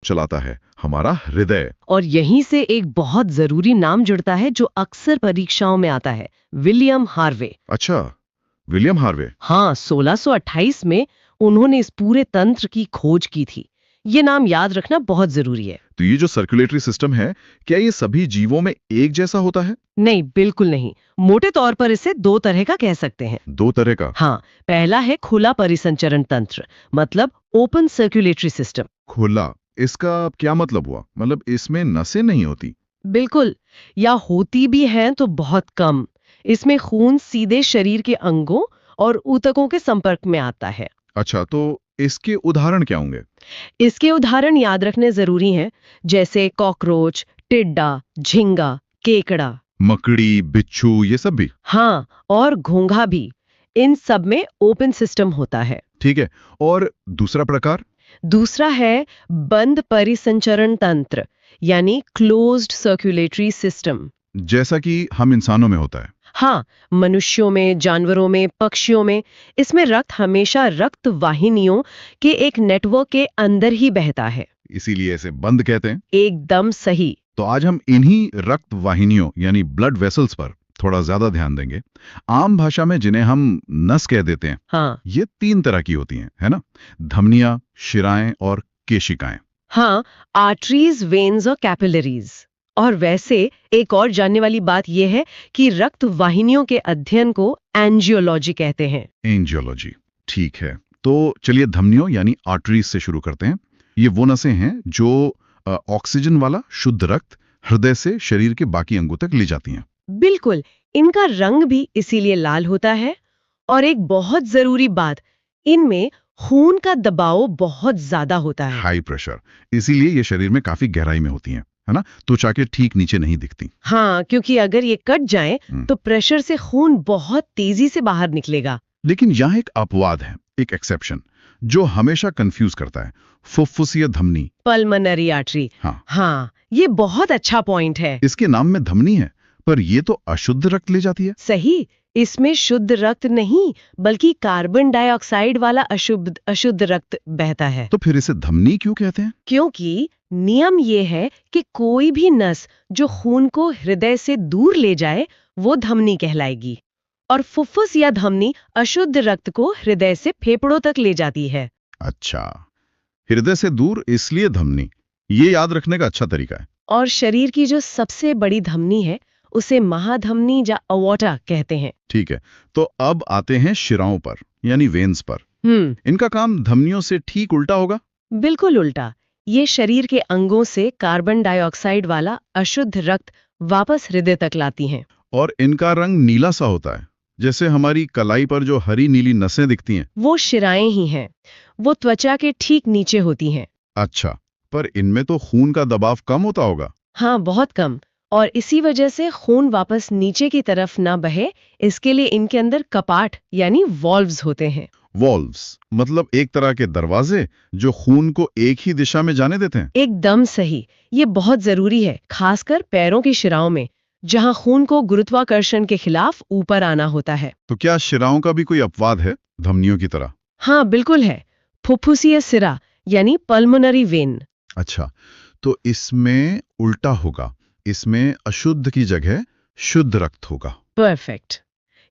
चलाता है? हमारा हृदय। और यहीं से एक बहुत जरूरी नाम जुड़ता है जो अक्सर परीक्षाओं में आता है, विलियम हार्वे। अच्छा, विलियम हार्वे। हाँ, 1628 में उन्होंने इस पूरे तंत्र की खोज की थी। ये नाम याद रखना बहुत जरूरी है। तो ये जो सर्कुलेटरी सिस्टम है, क्या ये सभी जीवों में एक जैसा होता है? नहीं, बिल्कुल नहीं। मोटे तौर पर इसे दो तरह का कह सकते हैं। दो तरह का? हाँ, पहला है खुला परिसंचरण तंत्र, मतलब ओपन सर्कुलेटरी सिस्टम। खुला, इसका क्या मतलब हुआ? मतलब इसमें नसें नहीं होती? बिल्कुल, या होती भी हैं तो बहुत कम। इसमें खून सीधे शरीर के अंगों और ऊतकों के संपर्क में आता है। अच्छा, तो इसके उदाहरण क्या होंगे? इसके उदाहरण याद रखने जरूरी हैं, जैसे कॉकरोच, टिड्डा, झींगा, केकड़ा। मकड़ी, बिच्छू, ये सब भी? हाँ, और घोंघा भी। इन सब में ओपन सिस्टम होता है। ठीक है। और दूसरा प्रकार? दूसरा है बंद परिसंचरण तंत्र, यानी क्लोज्ड सर्कुलेटरी सिस्टम। जैसा कि हम इंसानों में होता है? हाँ, मनुष्यों में, जानवरों में, पक्षियों में इसमें रक्त हमेशा रक्त वाहिनियों के एक नेटवर्क के अंदर ही बहता है। इसीलिए इसे बंद कहते हैं। एकदम सही। तो आज हम इन्हीं रक्त वाहिनियों यानी ब्लड वेसल्स पर थोड़ा ज्यादा ध्यान देंगे। आम भाषा में जिन्हें हम नस कह देते हैं, हाँ ये 3 तरह की होती हैं, है ना? धमनियां, शिराएं और केशिकाएं। हाँ, आर्टरीज, वेन्स और कैपिलरीज। और वैसे एक और जानने वाली बात यह है कि रक्त वाहिनियों के अध्ययन को एंजियोलॉजी कहते हैं। एंजियोलॉजी, ठीक है। तो चलिए धमनियों यानी आर्टरीज से शुरू करते हैं। ये वो नसें हैं जो ऑक्सीजन वाला शुद्ध रक्त हृदय से शरीर के बाकी अंगों तक ले जाती हैं। बिल्कुल, इनका रंग भी इसीलिए लाल होता है। और एक बहुत जरूरी बात, इनमें खून का दबाव बहुत ज्यादा होता है। हाई प्रेशर, इसीलिए ये शरीर में काफी गहराई में होती हैं, है ना? त्वचा के ठीक नीचे नहीं दिखती। हाँ, क्योंकि अगर ये कट जाए हम्म। तो प्रेशर से खून बहुत तेजी से बाहर निकलेगा। लेकिन यहाँ एक अपवाद है, एक एक्सेप्शन, जो हमेशा कंफ्यूज करता है। फुफ्फुसीय धमनी। Pulmonary artery. हाँ, हाँ, ये बहुत अच्छा पॉइंट है। इसके नाम में धमनी है, पर ये तो अशुद्ध रक्त ले जाती है। सही, इसमें शुद्ध रक्त नहीं बल्कि कार्बन डाइऑक्साइड वाला अशुद्ध रक्त बहता है। तो फिर इसे धमनी क्यों कहते हैं? क्योंकि नियम ये है कि कोई भी नस जो खून को हृदय से दूर ले जाए वो धमनी कहलाएगी। और फुफ्फुस या धमनी अशुद्ध रक्त को हृदय से फेफड़ों तक ले जाती है। अच्छा, हृदय से दूर इसलिए धमनी। ये याद रखने का अच्छा तरीका है। और शरीर की जो सबसे बड़ी धमनी है उसे महाधमनी या अवॉर्टा कहते हैं। ठीक है, तो अब आते हैं शिराओं पर यानी वेन्स पर। हम्म, इनका काम धमनियों से ठीक उल्टा होगा। बिल्कुल उल्टा। ये शरीर के अंगों से कार्बन डाइऑक्साइड वाला अशुद्ध रक्त वापस हृदय तक लाती हैं। और इनका रंग नीला सा होता है, जैसे हमारी कलाई पर जो हरी नीली नसें दिखती हैं। वो शिराएं ही हैं। वो त्वचा के ठीक नीचे होती हैं। अच्छा, पर इनमें तो खून का दबाव कम होता होगा। हाँ, बहुत कम। और इसी वजह से खून वापस नीचे की तरफ ना बहे, इसके लिए इनके अंदर कपाट यानी वॉल्व्स होते हैं। वॉल्व्स मतलब एक तरह के दरवाजे जो खून को एक ही दिशा में जाने देते हैं। एकदम सही। ये बहुत जरूरी है, खासकर पैरों की शिराओं में, जहाँ खून को गुरुत्वाकर्षण के खिलाफ ऊपर आना होता है। तो क्या शिराओं का भी कोई अपवाद है धमनियों की तरह? हाँ, बिल्कुल है। फुफ्फुसीय सिरा यानी पल्मोनरी वेन। अच्छा, तो इसमें उल्टा होगा, इसमें अशुद्ध की जगह शुद्ध रक्त होगा। परफेक्ट।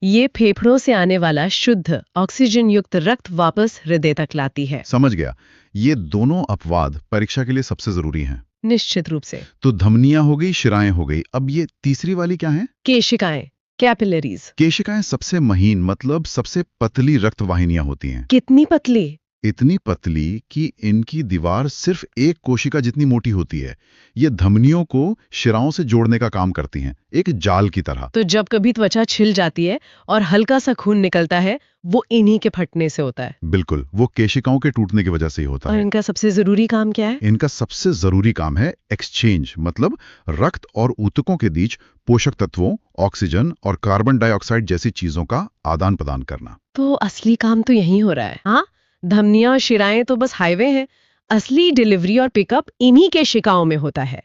ये फेफड़ों से आने वाला शुद्ध ऑक्सीजन युक्त रक्त वापस हृदय तक लाती है। समझ गया। ये दोनों अपवाद परीक्षा के लिए सबसे जरूरी हैं। निश्चित रूप से। तो धमनियां हो गई, शिराएं हो गई, अब ये तीसरी वाली क्या है? केशिकाएं, कैपिलरीज। केशिकाएं सबसे महीन मतलब सबसे पतली रक्त वाहिनियां होती हैं। कितनी पतली? इतनी पतली कि इनकी दीवार सिर्फ एक कोशिका जितनी मोटी होती है। ये धमनियों को शिराओं से जोड़ने का काम करती हैं, एक जाल की तरह। तो जब कभी त्वचा छिल जाती है और हल्का सा खून निकलता है, वो इन्हीं के फटने से होता है। बिल्कुल, वो केशिकाओं के टूटने की वजह से ही होता और है। इनका सबसे जरूरी काम क्या है? इनका सबसे जरूरी काम है एक्सचेंज, मतलब रक्त और ऊतकों के बीच पोषक तत्वों, ऑक्सीजन और कार्बन डाइऑक्साइड जैसी चीजों का आदान प्रदान करना। तो असली काम तो यहीं हो रहा है। हाँ, धमनियां और शिराएं तो बस हाईवे हैं। असली डिलीवरी और पिकअप इन्हीं के शिकाओं में होता है।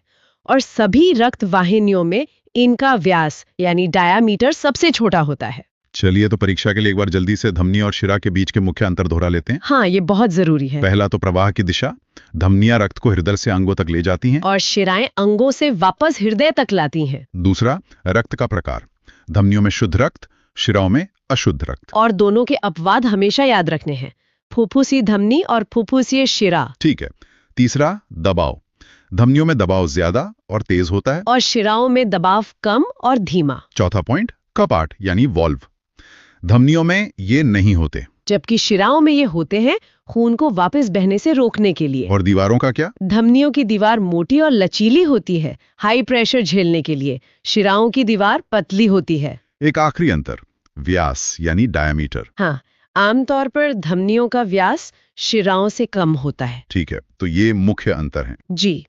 और सभी रक्त वाहिनियों में इनका व्यास यानी डायामीटर सबसे छोटा होता है। चलिए तो परीक्षा के लिए एक बार जल्दी से धमनी और शिरा के बीच के मुख्य अंतर दोहरा लेते हैं। हाँ, ये बहुत जरूरी है। पहला तो प्रवाह की दिशा। धमनियां रक्त को हृदय से अंगों तक ले जाती हैं। और शिराएं अंगों से वापस हृदय तक लाती हैं। दूसरा, रक्त का प्रकार। धमनियों में शुद्ध रक्त, शिराओं में अशुद्ध रक्त। और दोनों के अपवाद हमेशा याद रखने हैं, फुफ्फुसी धमनी और फुफ्फुसी शिरा। ठीक है। तीसरा, दबाव। धमनियों में दबाव ज्यादा और तेज होता है और शिराओं में दबाव कम और धीमा। चौथा पॉइंट, कपाट यानी वॉल्व। धमनियों में ये नहीं होते, जबकि शिराओं में ये होते हैं, खून को वापस बहने से रोकने के लिए। और दीवारों का क्या? धमनियों की दीवार मोटी और लचीली होती है, हाई प्रेशर झेलने के लिए। शिराओं की दीवार पतली होती है। एक आखिरी अंतर, व्यास यानी डायमीटर। हाँ, आमतौर पर धमनियों का व्यास शिराओं से कम होता है। ठीक है, तो ये मुख्य अंतर हैं। जी,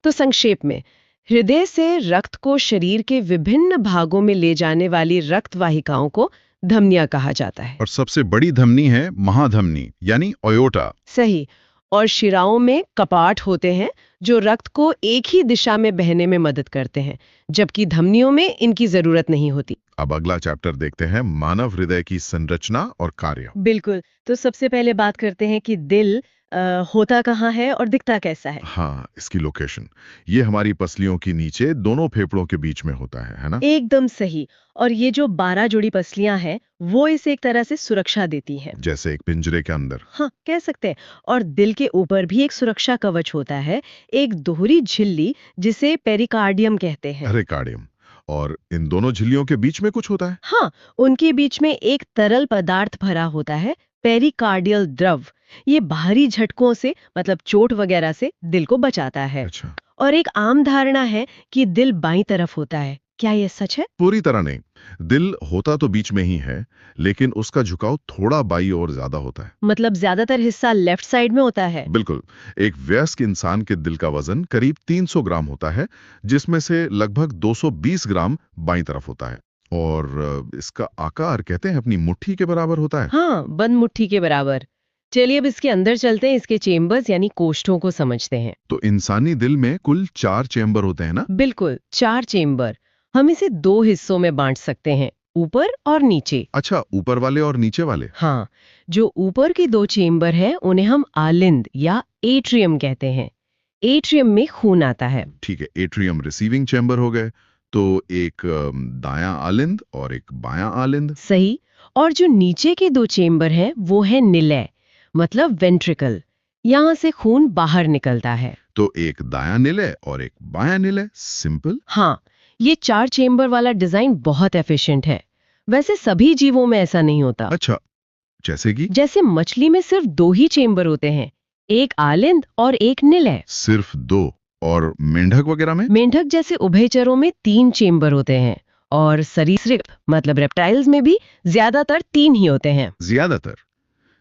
तो संक्षेप में, हृदय से रक्त को शरीर के विभिन्न भागों में ले जाने वाली रक्त वाहिकाओं को धमनियां कहा जाता है। और सबसे बड़ी धमनी है महाधमनी यानी अयोटा। सही। और शिराओं में कपाट होते हैं जो रक्त को एक ही दिशा में बहने में मदद करते हैं, जबकि धमनियों में इनकी जरूरत नहीं होती। अब अगला चैप्टर देखते हैं, मानव हृदय की संरचना और कार्य। बिल्कुल। तो सबसे पहले बात करते हैं कि दिल होता कहाँ है और दिखता कैसा है। हाँ, इसकी लोकेशन ये हमारी पसलियों के नीचे दोनों फेफड़ों के बीच में होता है ना? एकदम सही। और ये जो 12 जोड़ी पसलियां हैं, वो इसे एक तरह से सुरक्षा देती हैं। जैसे एक पिंजरे के अंदर। हाँ, कह सकते हैं। और दिल के ऊपर भी एक सुरक्षा कवच होता है, एक दोहरी झिल्ली जिसे पेरिकार्डियम कहते हैं। अरे कार्डियम। और इन दोनों झिल्लियों के बीच में कुछ होता है? हाँ, उनके बीच में एक तरल पदार्थ भरा होता है, पेरिकार्डियल द्रव। ये बाहरी झटकों से, मतलब चोट वगैरह से, दिल को बचाता है। अच्छा। और एक आम धारणा है कि दिल बाईं तरफ होता है। क्या ये सच है? पूरी तरह नहीं। दिल होता तो बीच में ही है, लेकिन उसका झुकाव थोड़ा बाईं ओर ज्यादा होता है। मतलब ज्यादातर हिस्सा लेफ्ट साइड में होता है। बिल्कुल। एक वयस्क इंसान के दिल का वजन करीब 300 ग्राम होता है, जिसमें से लगभग 220 ग्राम बाईं तरफ होता है। और इसका आकार कहते हैं अपनी मुट्ठी के बराबर होता है। हाँ, बंद मुट्ठी के बराबर। चलिए अब इसके अंदर चलते हैं, इसके चेम्बर्स यानी कोष्ठों को समझते हैं। तो इंसानी दिल में कुल 4 चेम्बर होते हैं ना? बिल्कुल, 4 चेम्बर। हम इसे 2 हिस्सों में बांट सकते हैं, ऊपर और नीचे। अच्छा, ऊपर वाले और नीचे वाले। हाँ, जो ऊपर के 2 चेम्बर हैं, उन्हें हम आलिंद या एट्रियम कहते हैं। एट्रियम में खून आता है। ठीक है, एट्रियम रिसीविंग चेम्बर हो गए। तो एक दायां आलिंद और एक बायां आलिंद। सही। और जो नीचे के 2 चेम्बर हैं, वो है निलय, मतलब वेंट्रिकल। यहाँ से खून बाहर निकलता है। तो एक दायां निलय और एक बायां निलय। सिंपल। हाँ, ये 4 चेम्बर वाला डिजाइन बहुत एफिशिएंट है। वैसे सभी जीवों में ऐसा नहीं होता। अच्छा, जैसे कि? जैसे मछली में सिर्फ 2 ही चेम्बर होते हैं, एक आलिंद और एक निलय। सिर्फ 2? और मेंढक वगैरह में? मेंढक जैसे उभयचरों में 3 चेम्बर होते हैं। और सरीसृप मतलब रेप्टाइल्स में भी ज्यादातर 3 ही होते हैं। ज्यादातर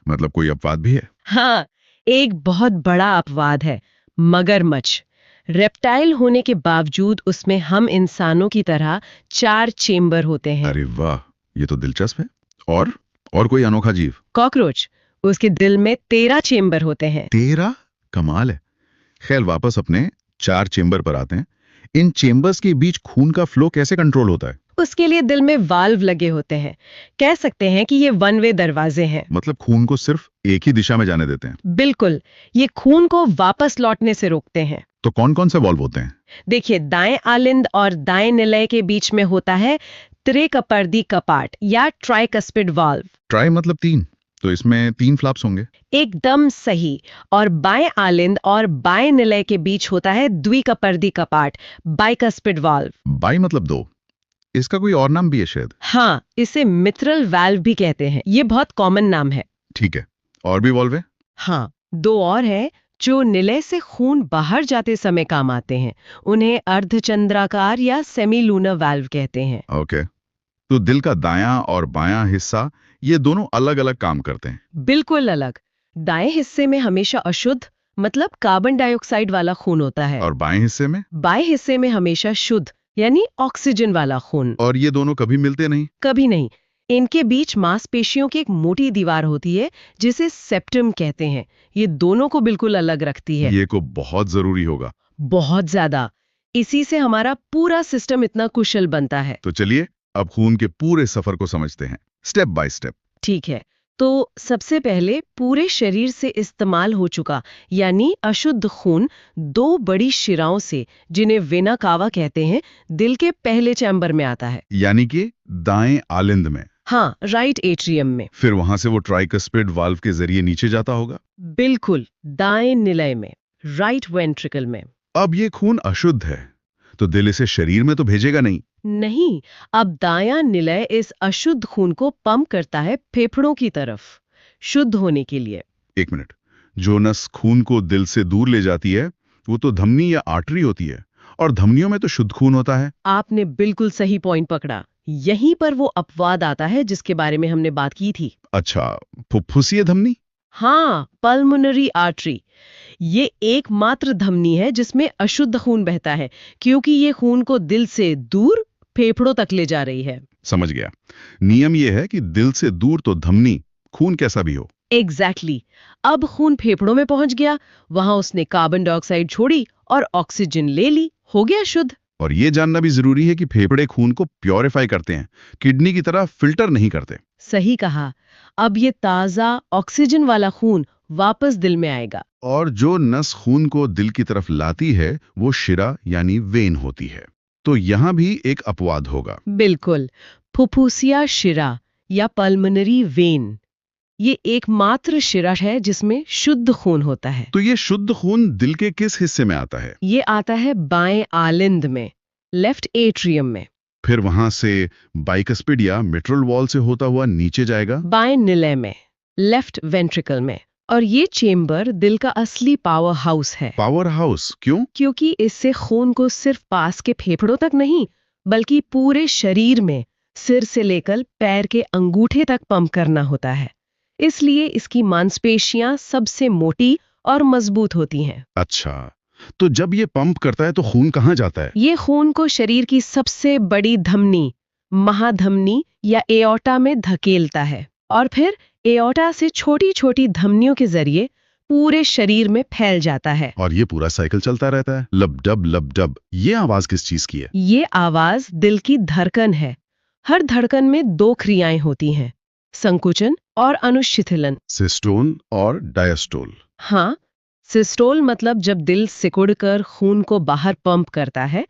मतलब कोई अपवाद भी है? हाँ, एक बहुत बड़ा अपवाद है, मगरमच्छ। रेप्टाइल होने के बावजूद उसमें हम इंसानों की तरह 4 चेम्बर होते हैं। अरे वाह, ये तो दिलचस्प है। और कोई अनोखा जीव? कॉकरोच, उसके दिल में 13 चेम्बर होते हैं। 13? कमाल है। खैर, वापस अपने 4 चेम्बर पर आते हैं। इन चेम्बर्स के बीच खून का फ्लो कैसे कंट्रोल होता है? उसके लिए दिल में वाल्व लगे होते हैं। कह सकते हैं कि ये वन वे दरवाजे हैं। मतलब खून को सिर्फ एक ही दिशा में जाने देते हैं? बिल्कुल, ये खून को वापस लौटने से रोकते हैं। तो कौन कौन से वॉल्व होते हैं? देखिए, दाएं आलिंद और दाएं निलय के बीच में होता है त्रिकपर्दी कपाट या ट्राइकस्पिड वाल्व। ट्राई मतलब 3, तो इसमें 3 फ्लैप्स होंगे। एकदम सही। और बाएं आलिंद और बाएं निलय के बीच होता है द्विकपर्दी कपाट, बाइकस्पिड वाल्व। बाई मतलब 2। इसका कोई और नाम भी है शायद? हाँ, इसे मित्रल वाल्व भी कहते हैं। ये बहुत कॉमन नाम है। ठीक है, और भी वॉल्व है? हाँ, 2 और हैं जो निलय से खून बाहर जाते समय काम आते हैं। उन्हें अर्धचंद्राकार या सेमीलूनर वाल्व कहते हैं। ओके, तो दिल का दायां और बायां हिस्सा, ये दोनों अलग अलग काम करते हैं? बिल्कुल अलग। दाएं हिस्से में हमेशा अशुद्ध, मतलब कार्बन डाइऑक्साइड वाला खून होता है। और बाएं हिस्से में? बाएं हिस्से में हमेशा शुद्ध, यानी ऑक्सीजन वाला खून। और ये दोनों कभी मिलते नहीं? कभी नहीं। इनके बीच मांसपेशियों की एक मोटी दीवार होती है जिसे सेप्टम कहते हैं। ये दोनों को बिल्कुल अलग रखती है। ये को बहुत जरूरी होगा। बहुत ज्यादा। इसी से हमारा पूरा सिस्टम इतना कुशल बनता है। तो चलिए अब खून के पूरे सफर को समझते हैं, स्टेप बाय स्टेप। ठीक है, तो सबसे पहले पूरे शरीर से इस्तेमाल हो चुका यानी अशुद्ध खून दो बड़ी शिराओं से, जिन्हें वेना कावा कहते हैं, दिल के पहले चैम्बर में आता है। यानी कि दाएं आलिंद में। हाँ, राइट एट्रियम में। फिर वहां से वो ट्राइकस्पिड वाल्व के जरिए नीचे जाता होगा। बिल्कुल, दाएं निलय में, राइट वेंट्रिकल में। अब ये खून अशुद्ध है, तो दिल इसे शरीर में तो भेजेगा नहीं। नहीं, अब दायां निलय इस अशुद्ध खून को पंप करता है फेफड़ों की तरफ, शुद्ध होने के लिए। एक मिनट, जो नस खून को दिल से दूर ले जाती है वो तो धमनी या आर्टरी होती है, और धमनियों में तो शुद्ध खून होता है। आपने बिल्कुल सही पॉइंट पकड़ा। यहीं पर वो अपवाद आता है जिसके बारे में हमने बात की थी। अच्छा, फुफ्फुसीय धमनी? हाँ, पल्मोनरी आर्टरी। ये एकमात्र धमनी है जिसमें अशुद्ध खून बहता है, क्योंकि ये खून को दिल से दूर फेफड़ों तक ले जा रही है। समझ गया। नियम ये है कि दिल से दूर तो धमनी, खून कैसा भी हो। एग्जैक्टली। अब खून फेफड़ों में पहुंच गया, वहां उसने कार्बन डाइऑक्साइड छोड़ी और ऑक्सीजन ले ली, हो गया शुद्ध। और ये जानना भी जरूरी है कि फेफड़े खून को प्योरीफाई करते हैं, किडनी की तरह फिल्टर नहीं करते। सही कहा। अब ये ताजा ऑक्सीजन वाला खून वापस दिल में आएगा। और जो नस खून को दिल की तरफ लाती है वो शिरा यानी वेन होती है। तो यहां भी एक अपवाद होगा। बिल्कुल, फुफ्फुसिया शिरा या पल्मोनरी वेन, ये एकमात्र शिरा है जिसमें शुद्ध खून होता है। तो ये शुद्ध खून दिल के किस हिस्से में आता है? ये आता है बाएं आलिंद में, लेफ्ट एट्रियम में। फिर वहां से बाइकस्पिड या मिट्रल वॉल से होता हुआ नीचे जाएगा बाएं निलय में, लेफ्ट वेंट्रिकल में। और ये चेम्बर दिल का असली पावर हाउस है। पावर हाउस क्यों? क्योंकि इससे खून को सिर्फ पास के फेफड़ों तक नहीं, बल्कि पूरे शरीर में, सिर से लेकर पैर के अंगूठे तक पंप करना होता है। इसलिए इसकी मांसपेशियां सबसे मोटी और मजबूत होती हैं। अच्छा, तो जब ये पंप करता है तो खून कहाँ जाता है? ये खून को शरीर की सबसे बड़ी धमनी, महाधमनी या एओर्टा में धकेलता है, और फिर एओर्टा से छोटी छोटी धमनियों के जरिए पूरे शरीर में फैल जाता है। और ये पूरा साइकिल चलता रहता है, लब डब। ये आवाज किस चीज की है? ये आवाज दिल की धड़कन है। हर धड़कन में दो क्रियाएं होती हैं, संकुचन और अनुशिथिलन। सिस्टोल और डायस्टोल। हाँ, सिस्टोल मतलब जब दिल सिकुड़कर खून को बाहर पंप करता है,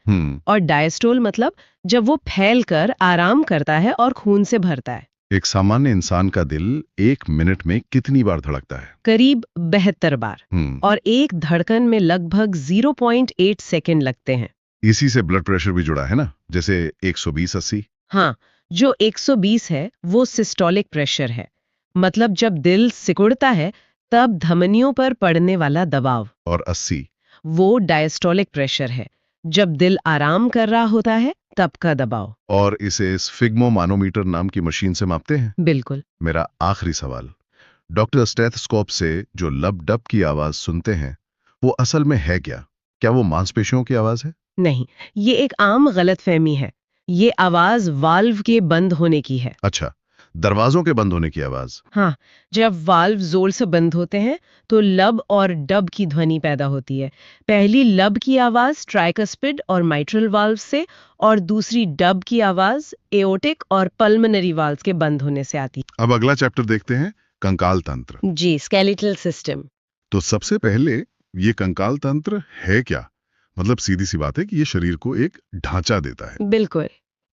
और डायस्टोल मतलब जब वो फैलकर आराम करता है और खून से भरता है। एक सामान्य इंसान का दिल 1 मिनट में कितनी बार धड़कता है? करीब 72 बार। और एक धड़कन में लगभग 0.8 सेकंड लगते हैं। इसी से ब्लड प्रेशर भी जुड़ा है ना, जैसे 120/80? हाँ, जो 120 है वो सिस्टोलिक प्रेशर है, मतलब जब दिल सिकुड़ता है तब धमनियों पर पड़ने वाला दबाव। और 80? वो डायस्टोलिक प्रेशर है, जब दिल आराम कर रहा होता है तब का दबाव। और इसे स्फिग्मोमानोमीटर नाम की मशीन से मापते हैं? बिल्कुल। मेरा आखिरी सवाल, डॉक्टर स्टेथोस्कोप से जो लब डब की आवाज सुनते हैं वो असल में है क्या? क्या वो मांसपेशियों की आवाज है? नहीं, ये एक आम गलतफहमी है। ये आवाज वाल्व के बंद होने की है। अच्छा, दरवाजों के बंद होने की आवाज। हाँ, जब वाल्व जोर से बंद होते हैं तो लब और डब की ध्वनि पैदा होती है। पहली लब की आवाज ट्राइकस्पिड और माइट्रल वाल्व से, और दूसरी डब की आवाज एओर्टिक और पल्मोनरी वाल्व के बंद होने से आती है। अब अगला चैप्टर देखते हैं, कंकाल तंत्र। जी, स्केलेटल सिस्टम। तो सबसे पहले ये कंकाल तंत्र है क्या? मतलब सीधी सी बात है कि ये शरीर को एक ढांचा देता है। बिल्कुल,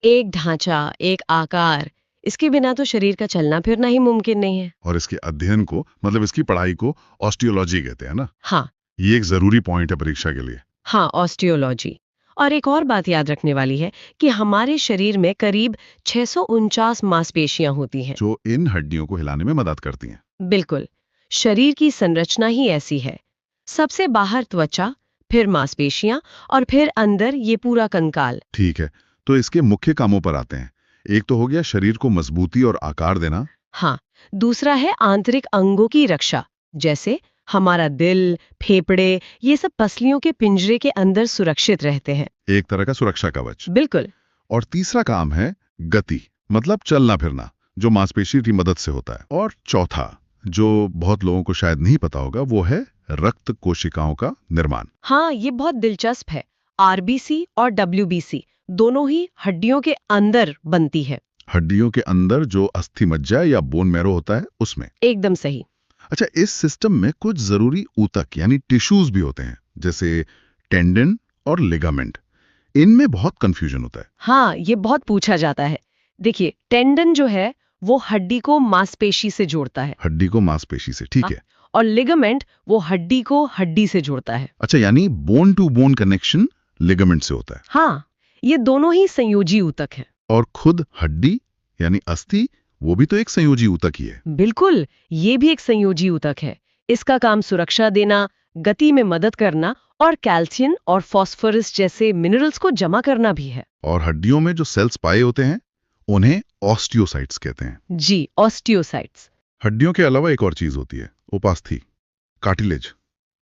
एक ढांचा, एक आकार, इसके बिना तो शरीर का चलना फिरना ही मुमकिन नहीं है। और इसके अध्ययन को, मतलब इसकी पढ़ाई को ऑस्टियोलॉजी कहते हैं ना? हाँ। ये एक जरूरी पॉइंट है परीक्षा के लिए। हाँ, ऑस्टियोलॉजी। और एक और बात याद रखने वाली है कि हमारे शरीर में करीब 649 मांसपेशियां होती हैं, जो इन हड्डियों को हिलाने में मदद करती हैं। बिल्कुल, शरीर की संरचना ही ऐसी है। सबसे बाहर त्वचा, फिर मांसपेशियां, और फिर अंदर ये पूरा कंकाल। ठीक है, तो इसके मुख्य कामों पर आते हैं। एक तो हो गया शरीर को मजबूती और आकार देना। हाँ, दूसरा है आंतरिक अंगों की रक्षा, जैसे हमारा दिल, फेफड़े, ये सब पसलियों के पिंजरे के अंदर सुरक्षित रहते हैं। एक तरह का सुरक्षा कवच। बिल्कुल। और तीसरा काम है गति, मतलब चलना फिरना, जो मांसपेशी की मदद से होता है। और चौथा, जो बहुत लोगों को शायद नहीं पता होगा, वो है रक्त कोशिकाओं का निर्माण। हाँ, ये बहुत दिलचस्प है। आरबीसी और डब्ल्यूबीसी, दोनों ही हड्डियों के अंदर बनती है। हड्डियों के अंदर जो अस्थि मज्जा या बोन मैरो होता है उसमें। एकदम सही। अच्छा, इस सिस्टम में कुछ जरूरी ऊतक यानी टिश्यूज भी होते हैं, जैसे टेंडन और लिगामेंट। इनमें बहुत कंफ्यूजन होता है। हाँ, ये बहुत पूछा जाता है। देखिए, टेंडन जो है वो हड्डी को मांसपेशी से जोड़ता है। हड्डी को मांसपेशी से, ठीक है। और लिगामेंट वो हड्डी को हड्डी से जोड़ता है। अच्छा, यानी bone to bone connection ligament से होता है। हाँ, ये दोनों ही संयोजी ऊतक है। और खुद हड्डी यानी अस्थि, वो भी तो एक संयोजी ऊतक ही है। बिल्कुल, ये भी एक संयोजी ऊतक है। इसका काम सुरक्षा देना, गति में मदद करना और कैल्शियम और फास्फोरस जैसे मिनरल्स को जमा करना भी है। और हड्डियों में जो सेल्स पाए होते हैं उन्हें ऑस्टियोसाइट्स कहते हैं। जी, ऑस्टियोसाइट्स। हड्डियों के अलावा एक और चीज होती है, उपास्थि, कार्टिलेज।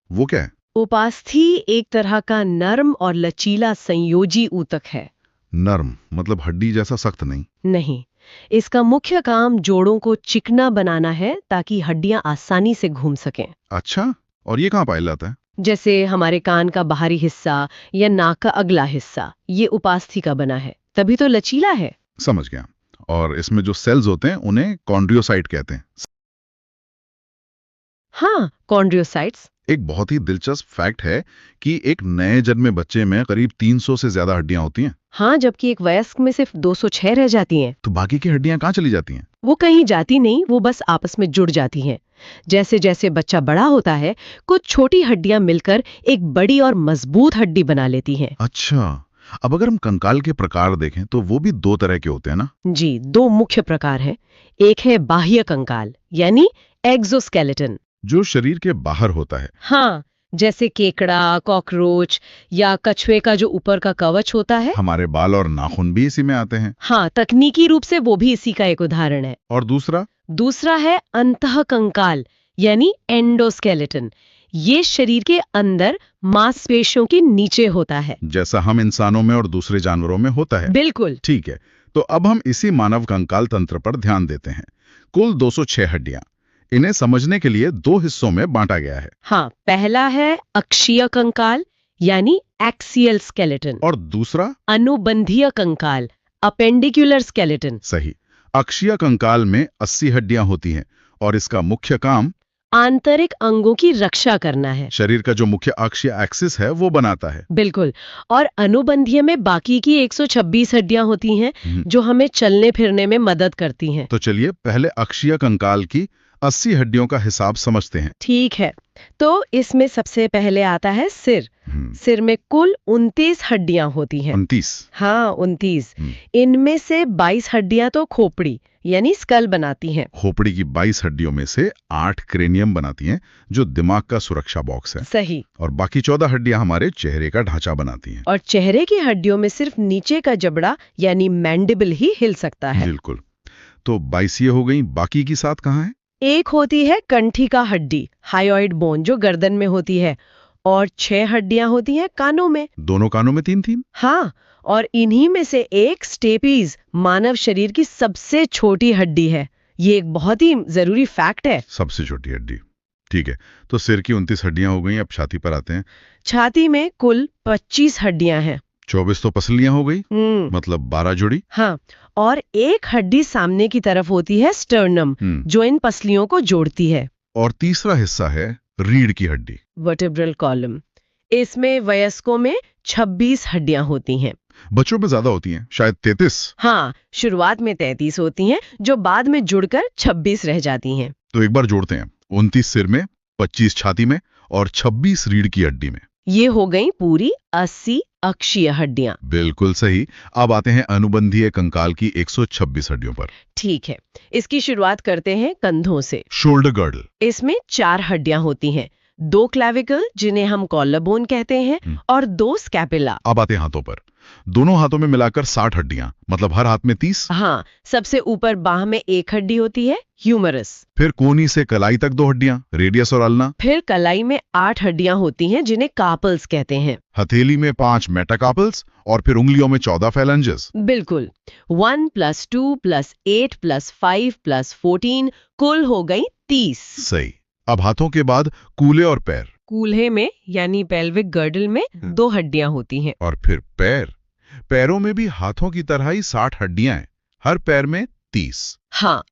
वो क्या है? उपास्थि एक तरह का नर्म और लचीला संयोजी ऊतक है। नर्म मतलब हड्डी जैसा सख्त नहीं? नहीं, इसका मुख्य काम जोड़ों को चिकना बनाना है ताकि हड्डियां आसानी से घूम सकें। अच्छा, और ये कहाँ पाया जाता है? जैसे हमारे कान का बाहरी हिस्सा या नाक का अगला हिस्सा, ये उपास्थि का बना है, तभी तो लचीला है। समझ गया। और इसमें जो सेल्स होते हैं उन्हें कॉन्ड्रियोसाइट कहते हैं। हाँ, कॉन्ड्रियोसाइट्स। एक बहुत ही दिलचस्प फैक्ट है कि एक नए जन्मे बच्चे में करीब 300 से ज्यादा हड्डियां होती हैं। हाँ, जबकि एक वयस्क में सिर्फ 206 रह जाती हैं। तो बाकी की हड्डियां कहाँ चली जाती हैं? वो कहीं जाती नहीं, वो बस आपस में जुड़ जाती हैं। जैसे जैसे बच्चा बड़ा होता है, कुछ छोटी हड्डियां मिलकर एक बड़ी और मजबूत हड्डी बना लेती हैं। अच्छा, अब अगर हम कंकाल के प्रकार देखें तो वो भी दो तरह के होते हैं ना? जी, दो मुख्य प्रकार हैं। एक है बाह्य कंकाल यानी एक्सोस्केलेटन, जो शरीर के बाहर होता है। हाँ, जैसे केकड़ा, कॉकरोच या कछुए का जो ऊपर का कवच होता है। हमारे बाल और नाखून भी इसी में आते हैं। हाँ, तकनीकी रूप से वो भी इसी का एक उदाहरण है। और दूसरा है अंतः कंकाल यानी एंडोस्केलेटन। ये शरीर के अंदर मांसपेशियों के नीचे होता है, जैसा हम इंसानों में और दूसरे जानवरों में होता है। बिल्कुल। ठीक है, तो अब हम इसी मानव कंकाल तंत्र पर ध्यान देते हैं। कुल 206 हड्डियां। इन्हें समझने के लिए दो हिस्सों में बांटा गया है। हाँ, पहला है अक्षीय कंकाल यानी एक्सियल स्केलेटन और दूसरा अनुबंधीय कंकाल अपेंडिकुलर स्केलेटन। सही। अक्षीय कंकाल में 80 हड्डियां होती हैं और इसका मुख्य काम आंतरिक अंगों की रक्षा करना है। शरीर का जो मुख्य अक्षीय एक्सिस है वो बनाता है। बिल्कुल। और अनुबंधीय में बाकी की 126 हड्डियां होती हैं जो हमें चलने फिरने में मदद करती हैं। तो चलिए पहले अक्षीय कंकाल की 80 हड्डियों का हिसाब समझते हैं। ठीक है, तो इसमें सबसे पहले आता है सिर। सिर में कुल 29 हड्डियां होती हैं। 29? हाँ, 29। इनमें से 22 हड्डियां तो खोपड़ी यानी स्कल बनाती हैं। खोपड़ी की 22 हड्डियों में से 8 क्रेनियम बनाती हैं, जो दिमाग का सुरक्षा बॉक्स है। सही। और बाकी 14 हड्डियां हमारे चेहरे का ढांचा बनाती हैं। और चेहरे की हड्डियों में सिर्फ नीचे का जबड़ा यानी मैंडिबल ही हिल सकता है। बिल्कुल। तो 22 ये हो गई, बाकी की 7 कहाँ है? एक होती है कंठी का हड्डी हायोइड बोन जो गर्दन में होती है, और 6 हड्डियां होती हैं कानों में। दोनों कानों में 3-3? हाँ, और इन्हीं में से एक स्टेपीज मानव शरीर की सबसे छोटी हड्डी है। ये एक बहुत ही जरूरी फैक्ट है। सबसे छोटी हड्डी, ठीक है। तो सिर की 29 हड्डियां हो गई, अब छाती पर आते हैं। छाती में कुल 25 हड्डियां हैं। 24 तो पसलियां हो गई, मतलब 12 जुड़ी। हाँ, और एक हड्डी सामने की तरफ होती है स्टर्नम, जो इन पसलियों को जोड़ती है। और तीसरा हिस्सा है रीढ़ की हड्डी, वर्टेब्रल कॉलम। इसमें वयस्कों में 26 हड्डियां होती हैं। बच्चों में ज्यादा होती हैं, शायद 33। हाँ, शुरुआत में 33 होती हैं जो बाद में जुड़कर 26 रह जाती हैं। तो एक बार जोड़ते हैं, 29 सिर में, 25 छाती में और 26 रीढ़ की हड्डी में। ये हो गई पूरी 80 अक्षीय हड्डियां। बिल्कुल सही। अब आते हैं अनुबंधीय कंकाल की 126 हड्डियों पर। ठीक है, इसकी शुरुआत करते हैं कंधों से। Shoulder girdle. इसमें 4 हड्डियां होती हैं, 2 क्लेविकल जिन्हें हम कॉलरबोन कहते हैं और 2 स्कैपुला। अब आते हैं हाथों पर। दोनों हाथों में मिलाकर 60 हड्डियां, मतलब हर हाथ में 30। हाँ, सबसे ऊपर बाह में 1 हड्डी होती है, ह्यूमरस। फिर कोहनी से कलाई तक 2 हड्डियां, रेडियस और अल्ना। फिर कलाई में 8 हड्डियां होती हैं जिन्हें कार्पल्स कहते हैं। हथेली में 5 मेटाकार्पल्स और फिर उंगलियों में 14 फेलेंजेस। बिल्कुल। 1 + 2 + 8 + 5 + 14 कुल हो गई 30। सही। अब हाथों के बाद कूल्हे और पैर। कूल्हे में यानी पेल्विक गर्डल में 2 हड्डियां होती हैं। और फिर पैर। पैरों में भी हाथों की तरह ही 60 हड्डियां हैं, हर पैर में 30। हाँ,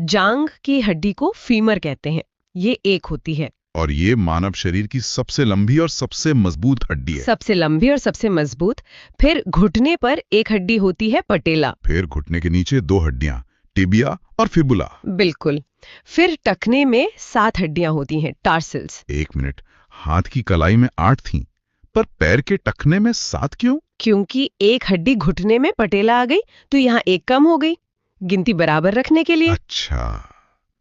जांघ की हड्डी को फीमर कहते हैं, ये एक होती है। और ये मानव शरीर की सबसे लंबी और सबसे मजबूत हड्डी है। सबसे लंबी और सबसे मजबूत। फिर घुटने पर एक हड्डी होती है पटेला। फिर घुटने के नीचे 2 हड्डियां, टिबिया और फिबुला। बिल्कुल। फिर टखने में 7 हड्डियां होती हैं, टार्सल्स। 1 मिनट, हाथ की कलाई में 8 थीं, पर पैर के टखने में 7 क्यों? क्योंकि एक हड्डी घुटने में पटेला आ गई तो यहाँ एक कम हो गई, गिनती बराबर रखने के लिए। अच्छा,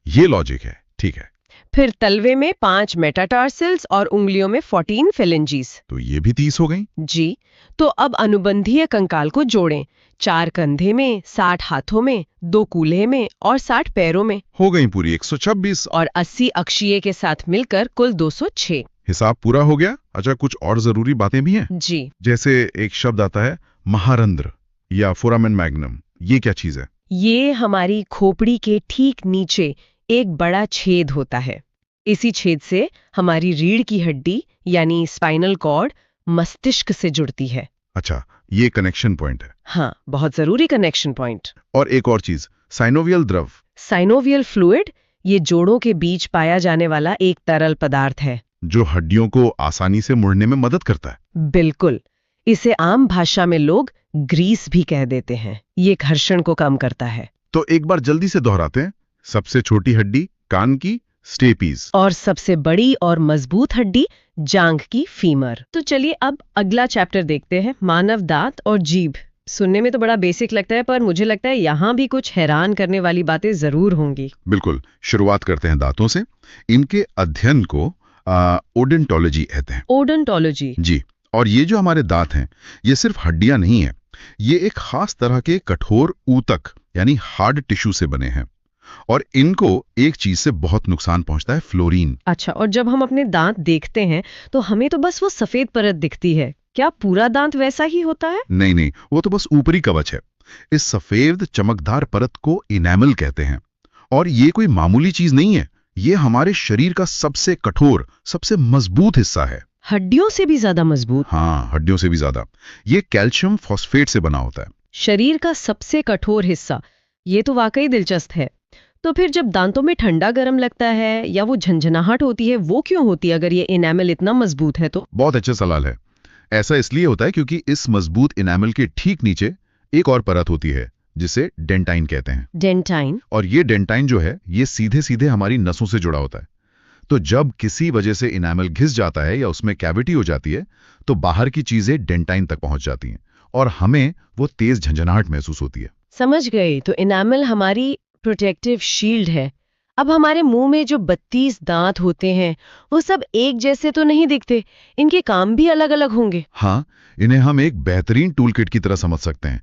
ये लॉजिक है, ठीक है। फिर तलवे में 5 मेटाटार्सल्स और उंगलियों में 14 फेलेंजीज। तो ये भी 30 हो गई। जी, तो अब अनुबंधीय कंकाल को जोड़ें। 4 कंधे में, 60 हाथों में, 2 कूल्हे में और 60 पैरों में। हो गई पूरी 126। और 80 अक्षीय के साथ मिलकर कुल 206। हिसाब पूरा हो गया। अच्छा, कुछ और जरूरी बातें भी हैं। जी, जैसे एक शब्द आता है महारंध्र या फोरामेन मैग्नम, ये क्या चीज है? ये हमारी खोपड़ी के ठीक नीचे एक बड़ा छेद होता है। इसी छेद से हमारी रीढ़ की हड्डी यानी स्पाइनल कॉर्ड मस्तिष्क से जुड़ती है। अच्छा, ये कनेक्शन पॉइंट है। हाँ, बहुत जरूरी कनेक्शन पॉइंट। और एक और चीज, साइनोवियल द्रव। साइनोवियल फ्लूइड ये जोड़ों के बीच पाया जाने वाला एक तरल पदार्थ है जो हड्डियों को आसानी से मुड़ने में मदद करता है। बिल्कुल। इसे आम भाषा में लोग ग्रीस भी कह देते हैं। ये घर्षण को कम करता है। तो एक बार जल्दी से दोहराते हैं। सबसे छोटी हड्डी कान की स्टेपीज, और सबसे बड़ी और मजबूत हड्डी जांघ की फीमर। तो चलिए अब अगला चैप्टर देखते हैं, मानव दांत और जीभ। सुनने में तो बड़ा बेसिक लगता है, पर मुझे लगता है यहाँ भी कुछ हैरान करने वाली बातें जरूर होंगी। बिल्कुल। शुरुआत करते हैं दांतों से। इनके अध्ययन को ओडेंटोलॉजी कहते हैं। ओडोंटोलॉजी। जी। और ये जो हमारे दांत हैं, ये सिर्फ हड्डियां नहीं है, ये एक खास तरह के कठोर ऊतक यानी हार्ड टिश्यू से बने हैं। और इनको एक चीज से बहुत नुकसान पहुंचता है, फ्लोरीन। अच्छा, और जब हम अपने दांत देखते हैं तो हमें तो बस वो सफेद परत दिखती है। क्या पूरा दांत वैसा ही होता है? नहीं नहीं, वो तो बस ऊपरी कवच है। इस सफेद चमकदार परत को इनेमल कहते हैं। और ये कोई मामूली चीज नहीं है, ये हमारे शरीर का सबसे कठोर, सबसे मजबूत हिस्सा है। हड्डियों से भी ज्यादा मजबूत? हाँ, हड्डियों से भी ज्यादा। ये कैल्शियम फॉस्फेट से बना होता है। शरीर का सबसे कठोर हिस्सा, ये तो वाकई दिलचस्प है। तो फिर जब दांतों में ठंडा गर्म लगता है या वो झंझनाहट होती है, वो क्यों होती है अगर ये इनेमल इतना मजबूत है तो? बहुत अच्छा सवाल है। ऐसा इसलिए होता है क्योंकि इस मजबूत इनेमल के ठीक नीचे एक और परत होती है जिसे डेंटाइन कहते हैं। डेंटाइन? और ये डेंटाइन जो है, ये सीधे सीधे हमारी नसों से जुड़ा होता है। तो जब किसी वजह से इनेमल घिस जाता है या उसमें कैविटी हो जाती है, तो बाहर की चीजें डेंटाइन तक पहुंच जाती हैं और हमें वो तेज झंझनाहट महसूस होती है। समझ गई। तो इनेमल हमारी प्रोटेक्टिव शील्ड है। अब हमारे मुंह में जो 32 दांत होते हैं, वो सब एक जैसे तो नहीं दिखते, इनके काम भी अलग अलग होंगे। हाँ, इन्हें हम एक बेहतरीन टूल किट की तरह समझ सकते हैं।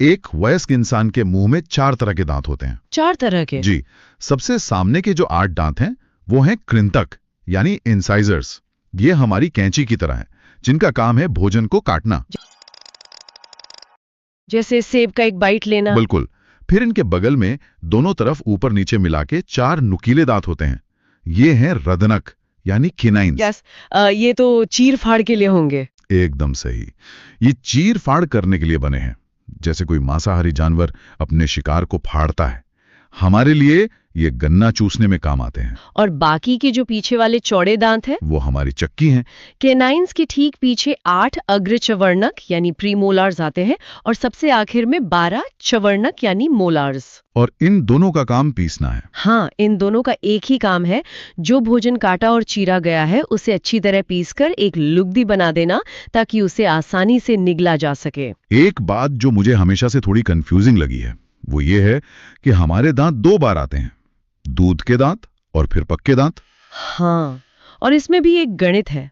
एक वयस्क इंसान के मुंह में 4 तरह के दांत होते हैं। 4 तरह के? जी। सबसे सामने के जो 8 दांत हैं, वो हैं कृंतक यानी इंसाइजर्स। ये हमारी कैंची की तरह हैं, जिनका काम है भोजन को काटना। जैसे सेब का एक बाइट लेना। बिल्कुल। फिर इनके बगल में दोनों तरफ ऊपर नीचे मिला के 4 नुकीले दांत होते हैं। ये हैं रदनक यानी किनाइन्स। यस, ये तो चीर फाड़ के लिए होंगे। एकदम सही। ये चीर फाड़ करने के लिए बने हैं, जैसे कोई मांसाहारी जानवर अपने शिकार को फाड़ता है। हमारे लिए ये गन्ना चूसने में काम आते हैं। और बाकी के जो पीछे वाले चौड़े दांत हैं, वो हमारी चक्की हैं। केनाइन्स के ठीक पीछे 8 अग्र चवर्णक यानी प्रीमोलार्स आते हैं और सबसे आखिर में 12 चवर्णक यानी मोलार्स। और इन दोनों का काम पीसना है। हाँ, इन दोनों का एक ही काम है। जो भोजन काटा और चीरा गया है उसे अच्छी तरह पीसकर एक लुगदी बना देना, ताकि उसे आसानी से निगला जा सके। एक बात जो मुझे हमेशा से थोड़ी कंफ्यूजिंग लगी है, वो ये है कि हमारे दांत 2 बार आते हैं, दूध के दांत और फिर पक्के दांत। हाँ, और इसमें भी एक गणित है।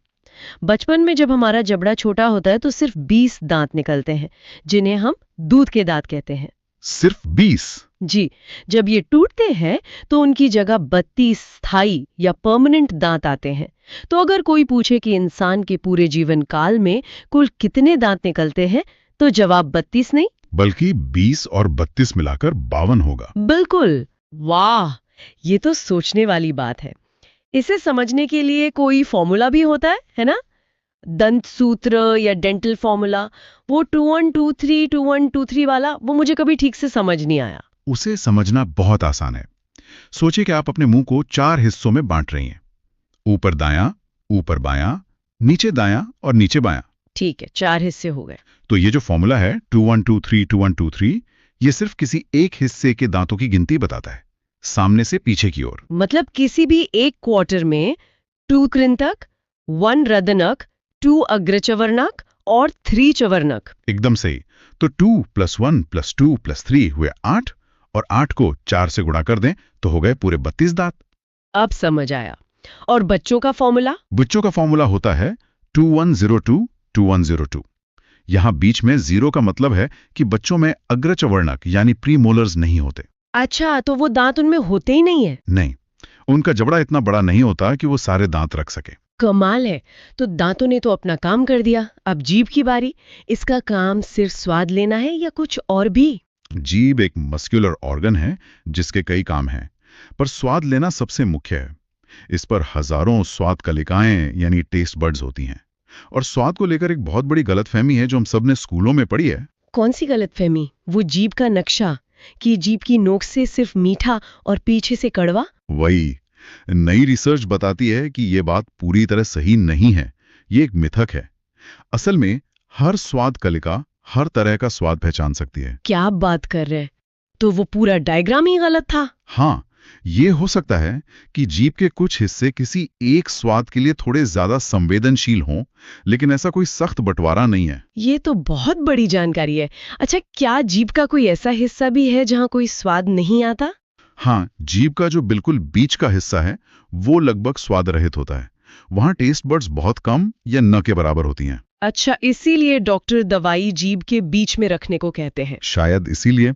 बचपन में जब हमारा जबड़ा छोटा होता है तो सिर्फ 20 दांत निकलते हैं, जिन्हें हम दूध के दांत कहते हैं। सिर्फ 20? जी। जब ये टूटते हैं तो उनकी जगह 32 स्थायी या परमानेंट दांत आते हैं। तो अगर कोई पूछे कि इंसान के पूरे जीवन काल में कुल कितने दांत निकलते हैं, तो जवाब 32 नहीं बल्कि 20 और 32 मिलाकर 52 होगा। बिल्कुल। वाह, ये तो सोचने वाली बात है। इसे समझने के लिए कोई फॉर्मूला भी होता है ना? दंत सूत्र या डेंटल फॉर्मूला, वो 2123 2123 वाला, वो मुझे कभी ठीक से समझ नहीं आया। उसे समझना बहुत आसान है। सोचिए कि आप अपने मुंह को 4 हिस्सों में बांट रही हैं। ऊपर दायां, ऊपर बायां, नीचे दायां और नीचे बायां। ठीक है, 4 हिस्से हो गए। तो ये जो फॉर्मूला है 2123 2123, ये सिर्फ किसी एक हिस्से के दांतों की गिनती बताता है, सामने से पीछे की ओर। मतलब किसी भी एक क्वार्टर में 2 कृंतक, 1 रदनक, 2 अग्रचवर्णक और 3 चवर्णक। एकदम सही। तो 2 + 1 + 2 + 3 हुए 8, और 8 को 4 से गुणा कर दें तो हो गए पूरे 32 दांत। अब समझ आया। और बच्चों का फॉर्मूला? बच्चों का फॉर्मूला होता है 2102 2102। यहाँ बीच में 0 का मतलब है कि बच्चों में अग्रचवर्णक यानी प्रीमोलर्स नहीं होते। अच्छा, तो वो दांत उनमें होते ही नहीं है। नहीं, उनका जबड़ा इतना बड़ा नहीं होता कि वो सारे दांत रख सके। कमाल है। तो दांतों ने तो अपना काम कर दिया, अब जीभ की बारी। इसका काम सिर्फ स्वाद लेना है या कुछ और भी? जीभ एक मस्कुलर ऑर्गन है जिसके कई काम हैं, पर स्वाद लेना सबसे मुख्य है। इस पर हजारों स्वाद कलिकाएं यानी टेस्ट बड्स होती हैं। और स्वाद को लेकर एक बहुत बड़ी गलतफहमी है जो हम सब ने स्कूलों में पढ़ी है। कौन सी गलतफहमी? वो जीभ का नक्शा, कि जीभ की नोक से सिर्फ मीठा और पीछे से कड़वा? वही। नई रिसर्च बताती है कि ये बात पूरी तरह सही नहीं है। ये एक मिथक है। असल में हर स्वाद कलिका हर तरह का स्वाद पहचान सकती है। क्या आप बात कर रहे हैं? तो वो पूरा डायग्राम ही गलत था। हाँ, ये हो सकता है कि जीभ के कुछ हिस्से किसी एक स्वाद के लिए थोड़े ज्यादा संवेदनशील हों, लेकिन ऐसा कोई सख्त बंटवारा नहीं है। ये तो बहुत बड़ी जानकारी है। अच्छा, क्या जीभ का कोई ऐसा हिस्सा भी है जहाँ कोई स्वाद नहीं आता? हाँ, जीभ का जो बिल्कुल बीच का हिस्सा है वो लगभग स्वाद रहित होता है। वहाँ टेस्ट बड्स बहुत कम या न के बराबर होती हैं। अच्छा, इसीलिए डॉक्टर दवाई जीभ के बीच में रखने को कहते हैं। शायद इसीलिए।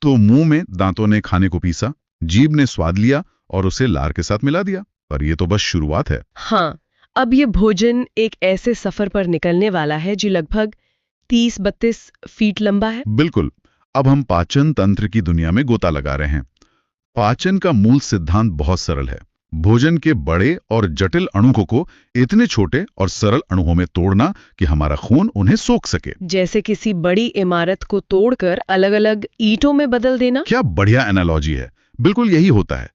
तो मुंह में दांतों ने खाने को पीसा, जीभ ने स्वाद लिया और उसे लार के साथ मिला दिया। पर ये तो बस शुरुआत है। हाँ, अब ये भोजन एक ऐसे सफर पर निकलने वाला है जो लगभग 30-32 फीट लंबा है। बिल्कुल। अब हम पाचन तंत्र की दुनिया में गोता लगा रहे हैं। पाचन का मूल सिद्धांत बहुत सरल है। भोजन के बड़े और जटिल अणुओं को इतने छोटे और सरल अणुओं में तोड़ना कि हमारा खून उन्हें सोख सके। जैसे किसी बड़ी इमारत को तोड़कर अलग-अलग ईंटों में बदल देना। क्या बढ़िया एनालॉजी है। बिल्कुल यही होता है।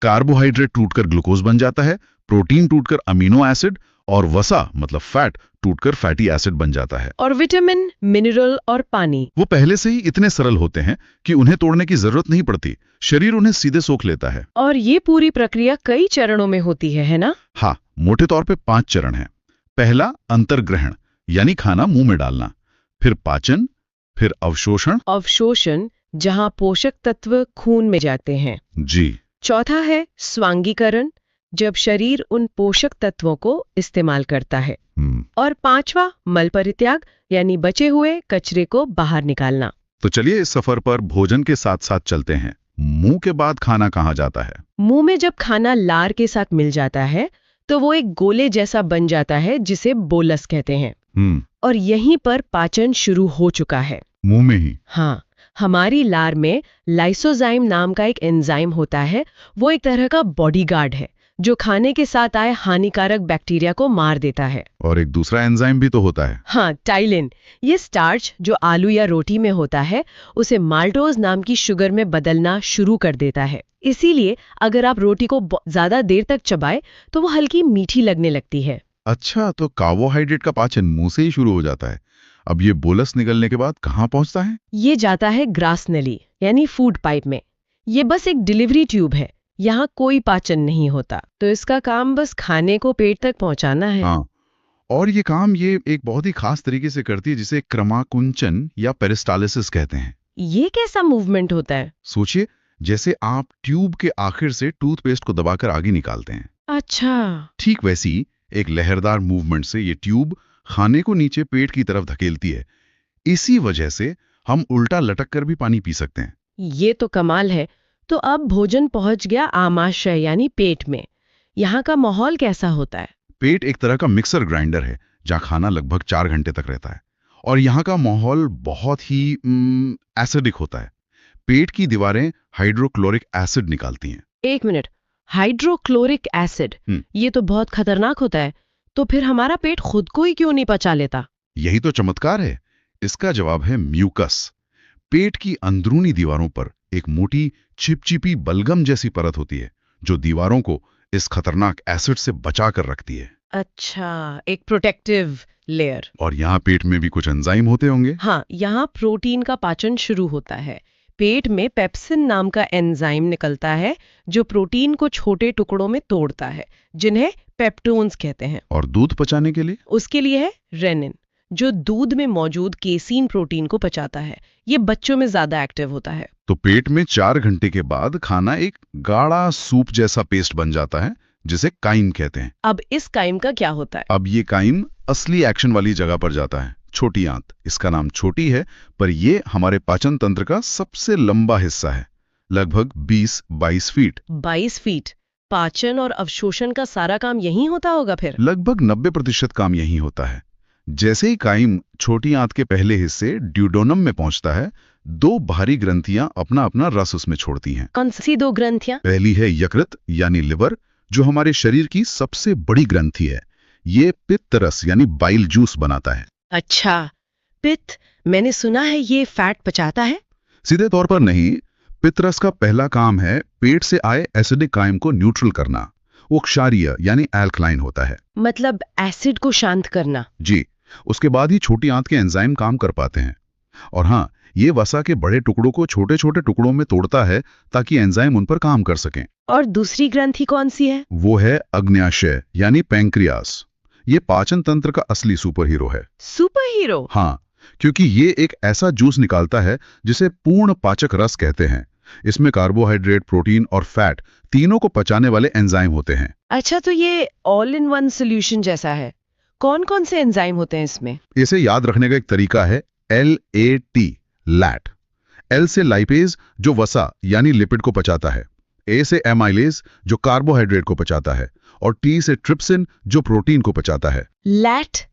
कार्बोहाइड्रेट टूटकर ग्लूकोज बन जाता है, प्रोटीन टूटकर अमीनो एसिड, और वसा मतलब फैट टूटकर फैटी एसिड बन जाता है। और विटामिन, मिनरल और पानी, वो पहले से ही इतने सरल होते हैं कि उन्हें तोड़ने की जरूरत नहीं पड़ती। शरीर उन्हें सीधे सोख लेता है। और ये पूरी प्रक्रिया कई चरणों में होती है ना? हाँ, मोटे तौर पे 5 चरण हैं। पहला अंतर्ग्रहण यानी खाना मुंह में डालना, फिर पाचन, फिर अवशोषण। अवशोषण, जहाँ पोषक तत्व खून में जाते हैं। जी। चौथा है स्वांगीकरण, जब शरीर उन पोषक तत्वों को इस्तेमाल करता है। और 5वां मल परित्याग, यानी बचे हुए कचरे को बाहर निकालना। तो चलिए इस सफर पर भोजन के साथ साथ चलते हैं। मुंह के बाद खाना कहाँ जाता है? मुंह में जब खाना लार के साथ मिल जाता है तो वो एक गोले जैसा बन जाता है जिसे बोलस कहते हैं। और यहीं पर पाचन शुरू हो चुका है। मुंह में ही? हाँ, हमारी लार में लाइसोजाइम नाम का एक एंजाइम होता है। वो एक तरह का बॉडीगार्ड है जो खाने के साथ आए हानिकारक बैक्टीरिया को मार देता है। और एक दूसरा एंजाइम भी तो होता है। हाँ, टाइलिन। ये स्टार्च जो आलू या रोटी में होता है उसे माल्टोज नाम की शुगर में बदलना शुरू कर देता है। इसीलिए अगर आप रोटी को ज्यादा देर तक चबाए तो वो हल्की मीठी लगने लगती है। अच्छा, तो कार्बोहाइड्रेट का पाचन मुंह से ही शुरू हो जाता है। अब ये बोलस निकलने के बाद कहाँ पहुंचता है? ये जाता है ग्रास नली यानी फूड पाइप में। ये बस एक डिलीवरी ट्यूब है, यहाँ कोई पाचन नहीं होता। तो इसका काम बस खाने को पेट तक पहुंचाना है। हाँ, और ये काम ये एक बहुत ही खास तरीके से करती है जिसे क्रमाकुंचन या पेरिस्टालिसिस कहते हैं। ये कैसा मूवमेंट होता है? सोचिए, जैसे आप ट्यूब के आखिर से टूथपेस्ट को दबाकर आगे निकालते हैं। अच्छा। ठीक वैसी एक लहरदार मूवमेंट से ये ट्यूब खाने को नीचे पेट की तरफ धकेलती है। इसी वजह से हम उल्टा लटक कर भी पानी पी सकते हैं। ये तो कमाल है। तो अब भोजन पहुंच गया आमाशय यानी पेट में। यहाँ का माहौल कैसा होता है? पेट एक तरह का मिक्सर ग्राइंडर है जहाँ खाना लगभग 4 घंटे तक रहता है। और यहाँ का माहौल बहुत ही एसिडिक होता है। पेट की दीवारें हाइड्रोक्लोरिक एसिड निकालती हैं। 1 मिनट, हाइड्रोक्लोरिक एसिड, ये तो बहुत खतरनाक होता है। तो फिर हमारा पेट खुद को ही क्यों नहीं पचा लेता? यही तो चमत्कार है। इसका जवाब है म्यूकस। पेट की अंदरूनी दीवारों पर एक मोटी चिपचिपी बलगम जैसी परत होती है जो दीवारों को इस खतरनाक एसिड से बचा कर रखती है। अच्छा, एक प्रोटेक्टिव लेयर। और यहाँ पेट में भी कुछ एंजाइम होते होंगे। हाँ, यहाँ प्रोटीन का पाचन शुरू होता है। पेट में पेप्सिन नाम का एंजाइम निकलता है जो प्रोटीन को छोटे टुकड़ों में तोड़ता है, जिन्हें पेप्टोन्स कहते हैं। और दूध पचाने के लिए? उसके लिए है रेनिन, जो दूध में मौजूद केसीन प्रोटीन को पचाता है। ये बच्चों में ज्यादा एक्टिव होता है। तो पेट में 4 घंटे के बाद खाना एक गाढ़ा सूप जैसा पेस्ट बन जाता है जिसे काइम कहते हैं। अब इस काइम का क्या होता है? अब ये काइम असली एक्शन वाली जगह पर जाता है, छोटी आंत। इसका नाम छोटी है, पर ये हमारे पाचन तंत्र का सबसे लंबा हिस्सा है, लगभग 20-22 फीट। 22 फीट। पाचन और अवशोषण का सारा काम यहीं होता होगा फिर? लगभग 90% काम यही होता है। जैसे ही काइम छोटी आंत के पहले हिस्से ड्यूडोनम में पहुंचता है, 2 बाहरी ग्रंथियां अपना अपना रस उसमें छोड़ती हैं। कौन सी 2 ग्रंथियां? पहली है यकृत यानी लिवर, जो हमारे शरीर की सबसे बड़ी ग्रंथि है। ये पित्त रस यानी बाइल जूस बनाता है। अच्छा, पित्त। मैंने सुना है ये फैट पचाता है। सीधे तौर पर नहीं। पित्त रस का पहला काम है पेट से आए एसिडिक काइम को न्यूट्रल करना। वो क्षारीय यानी एल्कलाइन होता है। मतलब एसिड को शांत करना। जी। उसके बाद ही छोटी आंत के एंजाइम काम कर पाते हैं। और हाँ, ये वसा के बड़े टुकड़ों को छोटे छोटे टुकड़ों में तोड़ता है ताकि एंजाइम उन पर काम कर सकें। और दूसरी ग्रंथि कौन सी है? वो है अग्न्याशय यानी पैंक्रियास। ये पाचन तंत्र का असली सुपर हीरो है। Super hero? हाँ, क्योंकि ये एक ऐसा जूस निकालता है जिसे पूर्ण पाचक रस कहते हैं। इसमें कार्बोहाइड्रेट, प्रोटीन और फैट तीनों को पचाने वाले एंजाइम होते हैं। अच्छा, तो ये ऑल इन वन सोल्यूशन जैसा है। कौन कौन से एंजाइम होते हैं इसमें? इसे याद रखने का एक तरीका है LAT, लैट। L से लाइपेज जो वसा यानी लिपिड को पचाता है, A से एमाइलेज जो कार्बोहाइड्रेट को पचाता है, और T से ट्रिप्सिन जो प्रोटीन को पचाता है। लैट,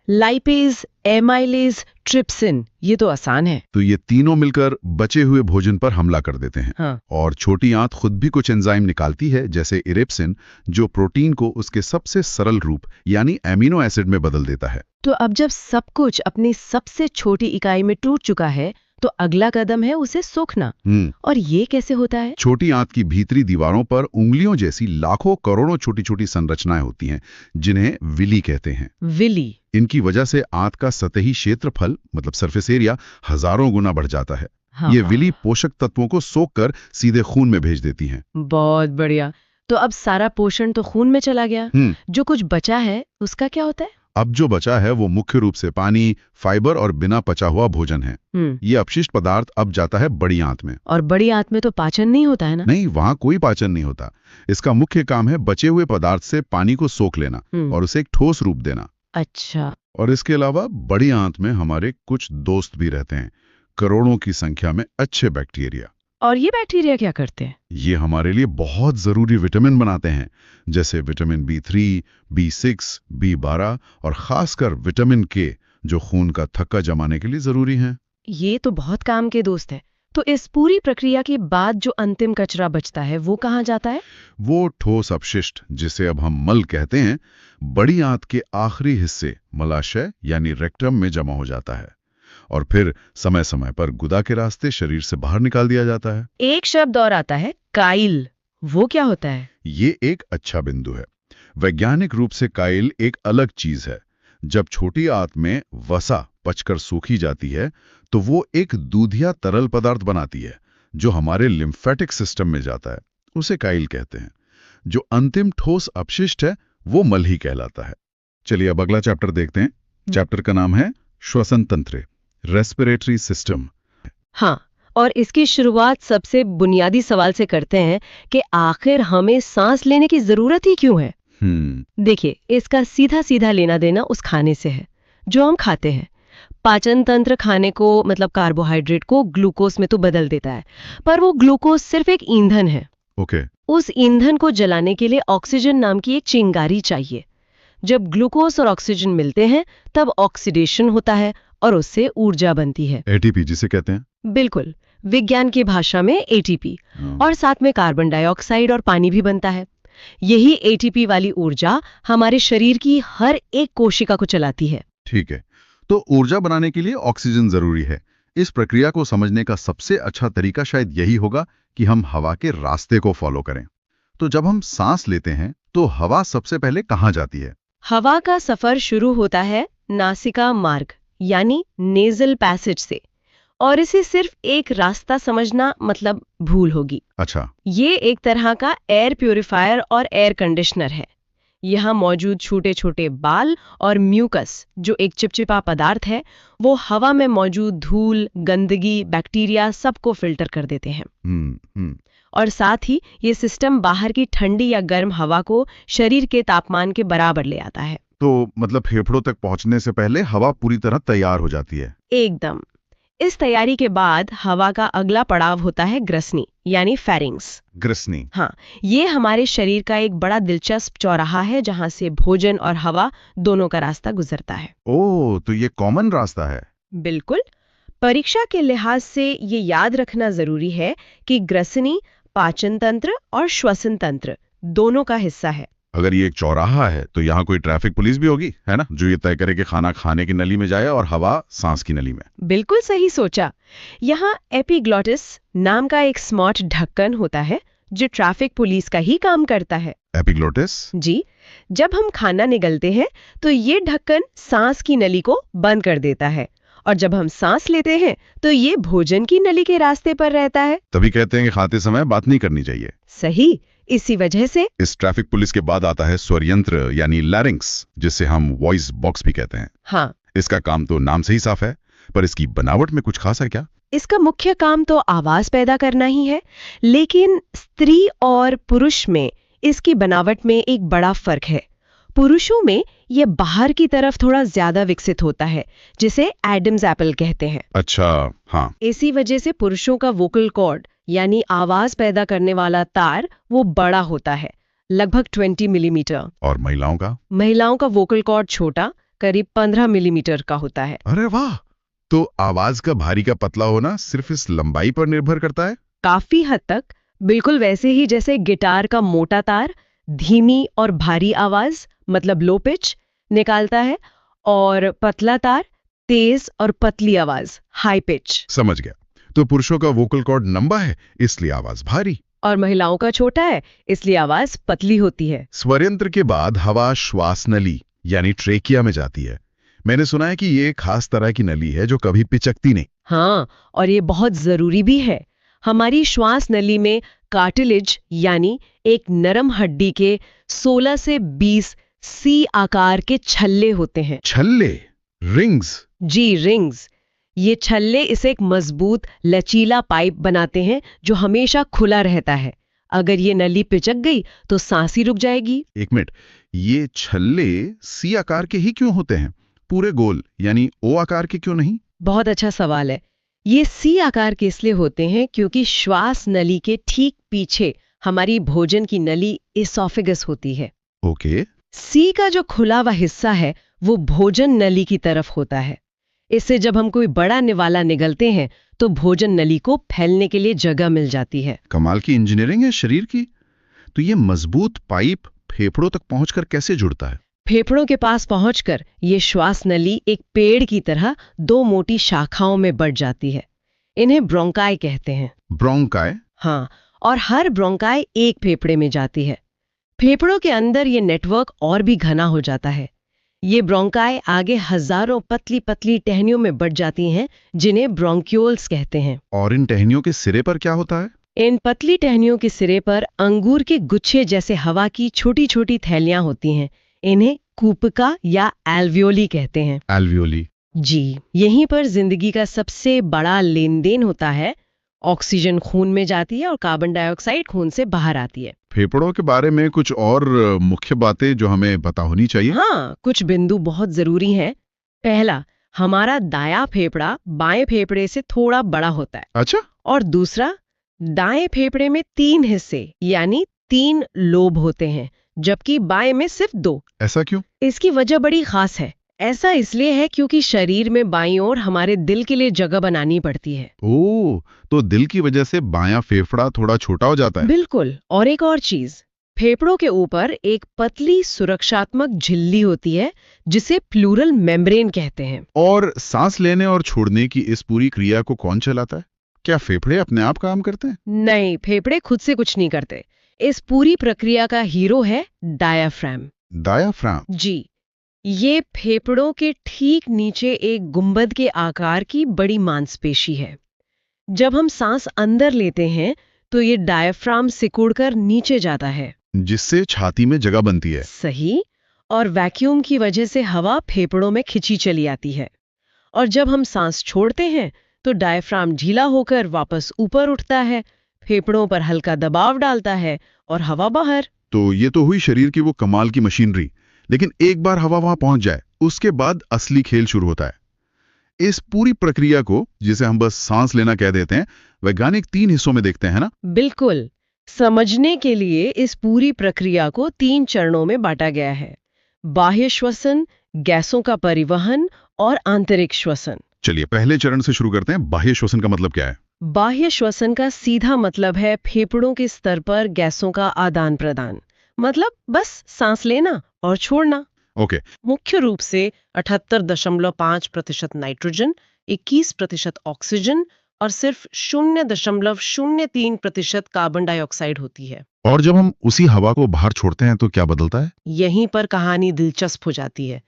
लाइपेज, एमाइलेज, ट्रिप्सिन, ये तो आसान है। तो ये तीनों मिलकर बचे हुए भोजन पर हमला कर देते हैं। हाँ। और छोटी आंत खुद भी कुछ एंजाइम निकालती है, जैसे इरेप्सिन, जो प्रोटीन को उसके सबसे सरल रूप यानी एमिनो एसिड में बदल देता है। तो अब जब सब कुछ अपनी सबसे छोटी इकाई में टूट चुका है, तो अगला कदम है उसे सोखना। और ये कैसे होता है? छोटी आंत की भीतरी दीवारों पर उंगलियों जैसी लाखों करोड़ों छोटी छोटी संरचनाएं होती हैं, जिन्हें विली कहते हैं। विली। इनकी वजह से आंत का सतही क्षेत्रफल मतलब सरफेस एरिया हजारों गुना बढ़ जाता है। हाँ, ये विली पोषक तत्वों को सोखकर सीधे खून में भेज देती हैं। बहुत बढ़िया। तो अब सारा पोषण तो खून में चला गया। जो कुछ बचा है उसका क्या होता है? अब जो बचा है वो मुख्य रूप से पानी, फाइबर और बिना पचा हुआ भोजन है। ये अपशिष्ट पदार्थ अब जाता है बड़ी आंत में। और बड़ी आंत में तो पाचन नहीं होता है ना? नहीं, वहां कोई पाचन नहीं होता। इसका मुख्य काम है बचे हुए पदार्थ से पानी को सोख लेना और उसे एक ठोस रूप देना। अच्छा। और इसके अलावा बड़ी आंत में हमारे कुछ दोस्त भी रहते हैं, करोड़ों की संख्या में अच्छे बैक्टीरिया। और ये बैक्टीरिया क्या करते हैं? ये हमारे लिए बहुत जरूरी विटामिन बनाते हैं, जैसे विटामिन B3, B6, B12 और खासकर विटामिन K, जो खून का थक्का जमाने के लिए जरूरी हैं। ये तो बहुत काम के दोस्त है। तो इस पूरी प्रक्रिया के बाद जो अंतिम कचरा बचता है वो कहाँ जाता है? वो ठोस अपशिष्ट, जिसे अब हम मल कहते हैं, बड़ी आंत के आखिरी हिस्से मलाशय यानी रेक्टम में जमा हो जाता है और फिर समय समय पर गुदा के रास्ते शरीर से बाहर निकाल दिया जाता है। एक शब्द और आता है, काइल। वो क्या होता है? ये एक अच्छा बिंदु है। वैज्ञानिक रूप से काइल एक अलग चीज है। जब छोटी आंत में वसा पचकर सूखी जाती है तो वो एक दूधिया तरल पदार्थ बनाती है जो हमारे लिम्फेटिक सिस्टम में जाता है। उसे काइल कहते हैं। जो अंतिम ठोस अपशिष्ट है वो मल ही कहलाता है। चलिए अब अगला चैप्टर देखते हैं। चैप्टर का नाम है श्वसन तंत्र, रेस्पिरेटरी सिस्टम। हाँ, और इसकी शुरुआत सबसे बुनियादी सवाल से करते हैं कि आखिर हमें सांस लेने की जरूरत ही क्यों है? देखिए, इसका सीधा सीधा लेना देना उस खाने से है जो हम खाते हैं। पाचन तंत्र खाने को मतलब कार्बोहाइड्रेट को ग्लूकोज में तो बदल देता है, पर वो ग्लूकोज सिर्फ एक ईंधन है। उस ईंधन को जलाने के लिए ऑक्सीजन नाम की एक चिंगारी चाहिए। जब ग्लूकोज और ऑक्सीजन मिलते हैं तब ऑक्सीडेशन होता है और उससे ऊर्जा बनती है, एटीपी जिसे कहते हैं। बिल्कुल, विज्ञान की भाषा में एटीपी। और साथ में कार्बन डाइऑक्साइड और पानी भी बनता है। यही एटीपी वाली ऊर्जा हमारे शरीर की हर एक कोशिका को चलाती है। ठीक है, तो ऊर्जा बनाने के लिए ऑक्सीजन जरूरी है। इस प्रक्रिया को समझने का सबसे अच्छा तरीका शायद यही होगा कि हम हवा के रास्ते को फॉलो करें। तो जब हम सांस लेते हैं तो हवा सबसे पहले कहाँ जाती है? हवा का सफर शुरू होता है नासिका मार्ग यानी नेजल पैसेज से, और इसे सिर्फ एक रास्ता समझना मतलब भूल होगी। अच्छा। ये एक तरह का एयर प्यूरिफायर और एयर कंडीशनर है। यहाँ मौजूद छोटे छोटे बाल और म्यूकस, जो एक चिपचिपा पदार्थ है, वो हवा में मौजूद धूल, गंदगी, बैक्टीरिया सबको फिल्टर कर देते हैं। और साथ ही ये सिस्टम बाहर की ठंडी या गर्म हवा को शरीर के तापमान के बराबर ले आता है। तो मतलब फेफड़ों तक पहुंचने से पहले हवा पूरी तरह तैयार हो जाती है। एकदम। इस तैयारी के बाद हवा का अगला पड़ाव होता है ग्रसनी यानी फेरिंग्स। ग्रसनी। हाँ, ये हमारे शरीर का एक बड़ा दिलचस्प चौराहा है जहाँ से भोजन और हवा दोनों का रास्ता गुजरता है। ओह, तो ये कॉमन रास्ता है। बिल्कुल। परीक्षा के लिहाज से ये याद रखना जरूरी है कि ग्रसनी पाचन तंत्र और श्वसन तंत्र दोनों का हिस्सा है। अगर ये एक चौराहा है तो यहाँ कोई ट्रैफिक पुलिस भी होगी, है ना, जो ये तय करे कि खाना खाने की नली में जाए और हवा सांस की नली में। बिल्कुल सही सोचा। यहाँ एपिग्लॉटिस नाम का एक स्मार्ट ढक्कन होता है जो ट्रैफिक पुलिस का ही काम करता है। एपिग्लॉटिस? जी, जब हम खाना निगलते हैं तो ये ढक्कन सांस की नली को बंद कर देता है, और जब हम सांस लेते हैं तो ये भोजन की नली के रास्ते पर रहता है। तभी कहते हैं कि खाते समय बात नहीं करनी चाहिए। सही। इसी वजह से इस ट्रैफिक पुलिस के बाद आता है स्वर यंत्र यानी लैरिंक्स, जिसे हम वॉइस बॉक्स भी कहते हैं। हाँ, इसका काम तो नाम से ही साफ है, पर इसकी बनावट में कुछ खास है क्या? इसका मुख्य काम तो आवाज पैदा करना ही है, लेकिन स्त्री और पुरुष में इसकी बनावट में एक बड़ा फर्क है। पुरुषों में ये बाहर की तरफ थोड़ा ज्यादा विकसित होता है, जिसे एडम्स एप्पल कहते हैं। अच्छा, हाँ। इसी वजह से पुरुषों का वोकल कॉर्ड यानी आवाज पैदा करने वाला तार वो बड़ा होता है, लगभग 20 मिलीमीटर। और महिलाओं का? महिलाओं का वोकल कॉर्ड छोटा, करीब 15 मिलीमीटर का होता है। अरे वाह! तो आवाज का भारी का पतला होना सिर्फ इस लंबाई पर निर्भर करता है? काफी हद तक बिल्कुल वैसे ही जैसे गिटार का मोटा तार धीमी और भारी आवाज मतलब लो पिच निकालता है, और पतला तार तेज और पतली आवाज हाई पिच। समझ गया। तो पुरुषों का वोकल कॉर्ड लंबा है इसलिए आवाज भारी, और महिलाओं का छोटा है इसलिए आवाज पतली होती है। स्वर यंत्र के बाद हवा श्वास नली यानी ट्रेकिया में जाती है। मैंने सुना है कि ये एक खास तरह की नली है जो कभी पिचकती नहीं। हाँ, और ये बहुत जरूरी भी है। हमारी श्वास नली में कार्टिलेज यानी एक नरम हड्डी के 16 से 20 सी आकार के छल्ले होते हैं। छल्ले? रिंग्स? जी, रिंग्स। ये छल्ले इसे एक मजबूत लचीला पाइप बनाते हैं जो हमेशा खुला रहता है। अगर ये नली पिचक गई तो सांस ही रुक जाएगी। एक मिनट, ये छल्ले सी आकार के ही क्यों होते हैं, पूरे गोल यानी ओ आकार के क्यों नहीं? बहुत अच्छा सवाल है। ये सी आकार के इसलिए होते हैं क्योंकि श्वास नली के ठीक पीछे हमारी भोजन की नली इसोफेगस होती है। ओके। सी का जो खुला हुआ हिस्सा है वो भोजन नली की तरफ होता है। इससे जब हम कोई बड़ा निवाला निगलते हैं तो भोजन नली को फैलने के लिए जगह मिल जाती है। कमाल की इंजीनियरिंग है शरीर की। तो ये मजबूत पाइप फेफड़ों तक पहुंचकर कैसे जुड़ता है? फेफड़ों के पास पहुंचकर ये श्वास नली एक पेड़ की तरह 2 मोटी शाखाओं में बढ़ जाती है। इन्हें ब्रोंकाई कहते हैं। ब्रोंकाई? हाँ, और हर ब्रोंकाई एक फेफड़े में जाती है। फेफड़ों के अंदर ये नेटवर्क और भी घना हो जाता है। ये ब्रोंकाई आगे हजारों पतली पतली टहनियों में बढ़ जाती हैं, जिन्हें ब्रोंक्यूल्स कहते हैं। और इन टहनियों के सिरे पर क्या होता है? इन पतली टहनियों के सिरे पर अंगूर के गुच्छे जैसे हवा की छोटी छोटी थैलियां होती हैं। इन्हें कूपका या एल्वियोली कहते हैं। एल्वियोली? जी, यहीं पर जिंदगी का सबसे बड़ा लेन देन होता है। ऑक्सीजन खून में जाती है और कार्बन डाइऑक्साइड खून से बाहर आती है। फेफड़ों के बारे में कुछ और मुख्य बातें जो हमें पता होनी चाहिए? हाँ, कुछ बिंदु बहुत जरूरी हैं। पहला, हमारा दायां फेफड़ा बाएं फेफड़े से थोड़ा बड़ा होता है। अच्छा। और दूसरा, दाएं फेफड़े में 3 हिस्से यानी 3 लोब होते हैं, जबकि बाएं में सिर्फ 2। ऐसा क्यों? इसकी वजह बड़ी खास है। ऐसा इसलिए है क्योंकि शरीर में बाईं ओर हमारे दिल के लिए जगह बनानी पड़ती है। ओह, तो दिल की वजह से बायां फेफड़ा थोड़ा छोटा हो जाता है। बिल्कुल। और एक और चीज, फेफड़ों के ऊपर एक पतली सुरक्षात्मक झिल्ली होती है जिसे प्लूरल मेम्ब्रेन कहते हैं। और सांस लेने और छोड़ने की इस पूरी क्रिया को कौन चलाता है? क्या फेफड़े अपने आप काम करते हैं? नहीं, फेफड़े खुद से कुछ नहीं करते। इस पूरी प्रक्रिया का हीरो है डायाफ्राम। डायाफ्राम? जी, ये फेफड़ों के ठीक नीचे एक गुंबद के आकार की बड़ी मांसपेशी है। जब हम सांस अंदर लेते हैं तो ये डायाफ्राम सिकुड़कर नीचे जाता है। जिससे छाती में जगह बनती है। सही। और वैक्यूम की वजह से हवा फेफड़ों में खिंची चली आती है। और जब हम सांस छोड़ते हैं तो डायफ्राम ढीला होकर वापस ऊपर उठता है, फेफड़ों पर हल्का दबाव डालता है और हवा बाहर। तो ये तो हुई शरीर की वो कमाल की मशीनरी। लेकिन एक बार हवा वहां पहुंच जाए, उसके बाद असली खेल शुरू होता है। इस पूरी प्रक्रिया को, जिसे हम बस सांस लेना कह देते हैं, वैज्ञानिक 3 हिस्सों में देखते हैं ना? बिल्कुल। समझने के लिए इस पूरी प्रक्रिया को 3 चरणों में बांटा गया है: बाह्य श्वसन, गैसों का परिवहन और आंतरिक श्वसन। चलिए पहले चरण से शुरू करते हैं। बाह्य श्वसन का मतलब क्या है? बाह्य श्वसन का सीधा मतलब है फेफड़ों के स्तर पर गैसों का आदान प्रदान। मतलब बस सांस लेना और छोड़ना। ओके। मुख्य रूप से 78.5% नाइट्रोजन, 21% ऑक्सीजन और सिर्फ 0.03% कार्बन डाइऑक्साइड होती है। और जब हम उसी हवा को बाहर छोड़ते हैं तो क्या बदलता है? यहीं पर कहानी दिलचस्प हो जाती है।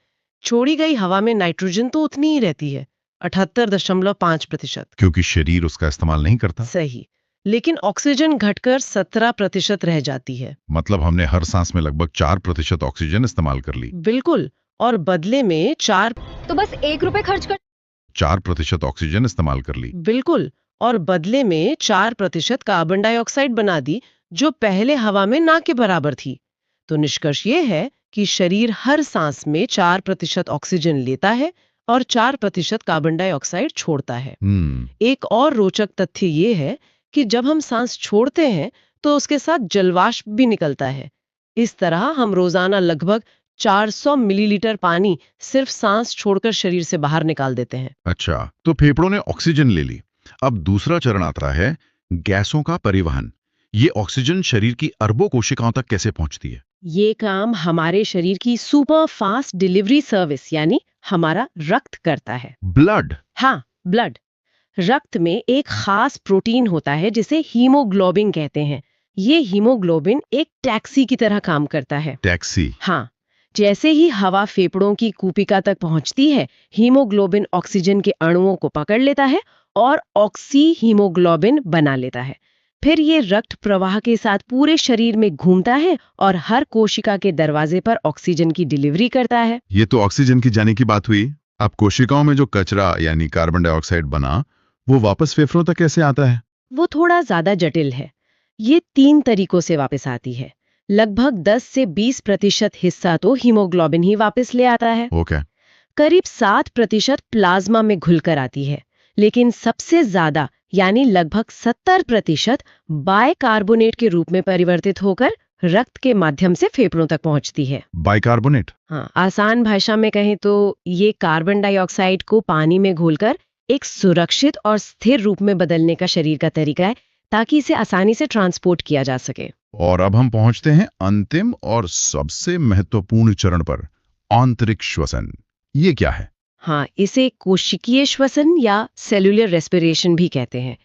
छोड़ी गई हवा में नाइट्रोजन तो उतनी ही रहती है, 78.5%। क्योंकि शरीर उसका इस्तेमाल नहीं करता। सही। लेकिन ऑक्सीजन घटकर 17% रह जाती है। मतलब हमने हर सांस में लगभग 4% ऑक्सीजन इस्तेमाल कर ली। बिल्कुल। और बदले में 4 तो बस 1 रुपए खर्च कर 4% ऑक्सीजन इस्तेमाल कर ली। बिल्कुल। और बदले में 4% कार्बन डाइऑक्साइड बना दी, जो पहले हवा में ना के बराबर थी। तो निष्कर्ष ये है कि शरीर हर सांस में 4% ऑक्सीजन लेता है और 4% कार्बन डाइऑक्साइड छोड़ता है। एक और रोचक तथ्य ये है कि जब हम सांस छोड़ते हैं तो उसके साथ जलवाष्प भी निकलता है। इस तरह हम रोजाना लगभग 400 मिलीलीटर पानी सिर्फ सांस छोड़कर शरीर से बाहर निकाल देते हैं। अच्छा, तो फेफड़ों ने ऑक्सीजन ले ली। अब दूसरा चरण आता है गैसों का परिवहन। ये ऑक्सीजन शरीर की अरबों कोशिकाओं तक कैसे पहुंचती है? ये काम हमारे शरीर की सुपर फास्ट डिलीवरी सर्विस यानी हमारा रक्त करता है। ब्लड? हाँ, ब्लड। रक्त में एक खास प्रोटीन होता है जिसे हीमोग्लोबिन कहते हैं। ये हीमोग्लोबिन एक टैक्सी की तरह काम करता है। टैक्सी? हाँ, जैसे ही हवा फेफड़ों की कूपिका तक पहुंचती है, हीमोग्लोबिन ऑक्सीजन के अणुओं को पकड़ लेता है और ऑक्सी हीमोग्लोबिन बना लेता है। फिर ये रक्त प्रवाह के साथ पूरे शरीर में घूमता है और हर कोशिका के दरवाजे पर ऑक्सीजन की डिलीवरी करता है। ये तो ऑक्सीजन की जाने की बात हुई। अब कोशिकाओं में जो कचरा यानी कार्बन डाइऑक्साइड बना, वो वापस फेफड़ों तक कैसे आता है? वो थोड़ा ज्यादा जटिल है। ये 3 तरीकों से वापस आती है। लगभग 10 से 20% हिस्सा तो हीमोग्लोबिन ही वापस ले आता है। ओके। करीब 7% प्लाज्मा में घुलकर आती है। लेकिन सबसे ज्यादा यानी लगभग 70% बाइकार्बोनेट के रूप में परिवर्तित होकर रक्त के माध्यम से फेफड़ों तक पहुंचती है। बाइकार्बोनेट? हाँ, आसान भाषा में कहें तो ये कार्बन डाइऑक्साइड को पानी में घोलकर एक सुरक्षित और स्थिर रूप में बदलने का शरीर का तरीका है, ताकि इसे आसानी से ट्रांसपोर्ट किया जा सके। और अब हम पहुंचते हैं अंतिम और सबसे महत्वपूर्ण चरण पर, आंतरिक श्वसन। ये क्या है? हाँ, इसे कोशिकीय श्वसन या सेलुलर रेस्पिरेशन भी कहते हैं।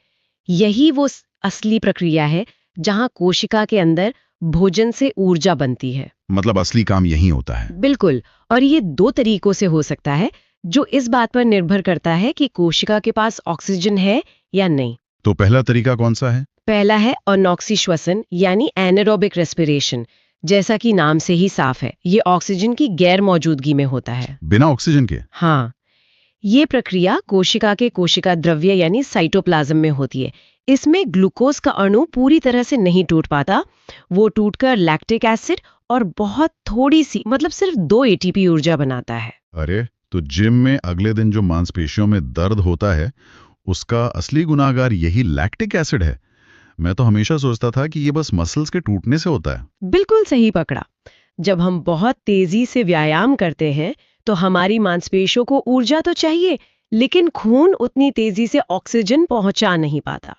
यही वो असली प्रक्रिया है जहां कोशिका के अंदर भोजन से ऊर्जा बनती है। मतलब असली काम यही होता है। बिल्कुल। और ये 2 तरीकों से हो सकता है, जो इस बात पर निर्भर करता है कि कोशिका के पास ऑक्सीजन है या नहीं। तो पहला तरीका कौन सा है? पहला है अनॉक्सी श्वसन यानी एनारोबिक रेस्पिरेशन। जैसा कि नाम से ही साफ है, ये ऑक्सीजन की गैर मौजूदगी में होता है। बिना ऑक्सीजन के? हाँ, ये प्रक्रिया कोशिका के कोशिका द्रव्य यानी साइटोप्लाज्म में होती है। इसमें ग्लूकोज का अणु पूरी तरह से नहीं टूट पाता। वो टूटकर लैक्टिक एसिड और बहुत थोड़ी सी, मतलब सिर्फ 2 एटीपी ऊर्जा बनाता है। अरे, तो जिम में अगले दिन जो मांसपेशियों में दर्द होता है, उसका असली गुनाहगार यही लैक्टिक एसिड है। मैं तो हमेशा सोचता था कि ये बस मसल्स के टूटने से होता है। बिल्कुल सही पकड़ा। जब हम बहुत तेजी से व्यायाम करते हैं तो हमारी मांसपेशियों को ऊर्जा तो चाहिए, लेकिन खून उतनी तेजी से ऑक्सीजन पहुंचा नहीं पाता।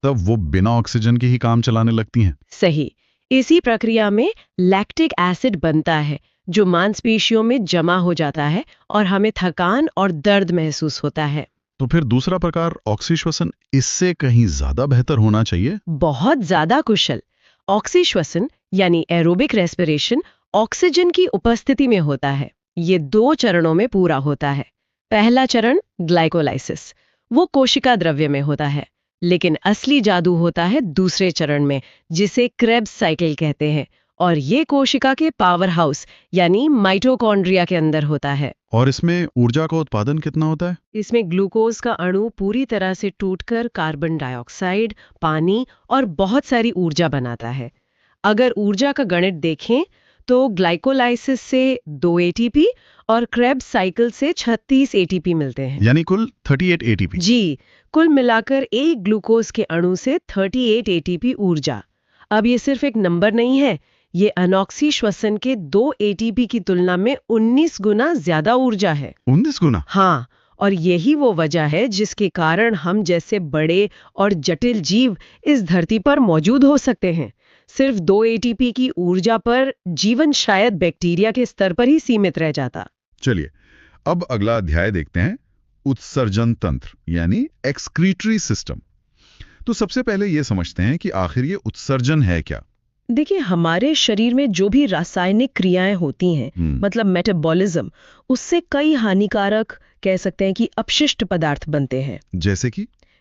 तब वो बिना ऑक्सीजन के ही काम चलाने लगती हैं। सही। इसी प्रक्रिया में लैक्टिक एसिड बनता है जो मांसपेशियों में जमा हो जाता है और हमें थकान और दर्द महसूस होता है। तो फिर दूसरा प्रकार ऑक्सीश्वसन इससे कहीं ज्यादा बेहतर होना चाहिए? बहुत ज्यादा कुशल। ऑक्सीश्वसन यानी एरोबिक रेस्पिरेशन ऑक्सीजन की उपस्थिति में होता है। ये 2 चरणों में पूरा होता है। पहला चरण ग्लाइकोलाइसिस, वो कोशिका द्रव्य में होता है, लेकिन असली जादू होता है दूसरे चरण में, जिसे क्रेब्स साइकिल कहते हैं, और ये कोशिका के पावर हाउस यानी माइटोकॉन्ड्रिया के अंदर होता है। और इसमें ऊर्जा का उत्पादन कितना होता है? इसमें ग्लूकोज का अणु पूरी तरह से टूटकर कार्बन डाइऑक्साइड, पानी और बहुत सारी ऊर्जा बनाता है। अगर ऊर्जा का गणित देखें तो ग्लाइकोलाइसिस से 2 एटीपी और क्रेब्स साइकिल से 36 एटीपी मिलते हैं। यानी कुल 38 एटीपी। जी, कुल मिलाकर एक ग्लूकोज के अणु से 38 एटीपी ऊर्जा। अब ये सिर्फ एक नंबर नहीं है, ये अनॉक्सी श्वसन के 2 एटीपी की तुलना में 19 गुना ज्यादा ऊर्जा है। 19 गुना? हाँ, और यही वो वजह है जिसके कारण हम जैसे बड़े और जटिल जीव इस धरती पर मौजूद हो सकते हैं। सिर्फ 2 एटीपी की ऊर्जा पर जीवन शायद बैक्टीरिया के स्तर पर ही सीमित रह जाता। चलिए, अब अगला अध्याय देखते हैं, उत्सर्जन तंत्र यानी एक्सक्रीटरी सिस्टम। तो सबसे पहले ये समझते हैं कि आखिर ये उत्सर्जन है क्या? देखिए, हमारे शरीर में जो भी रासायनिक क्रियाएं होती हैं, मतलब मेटाबॉलिज्म, उससे कई हानिकारक कह सकते हैं कि अपशिष्ट पदार्थ बनते हैं।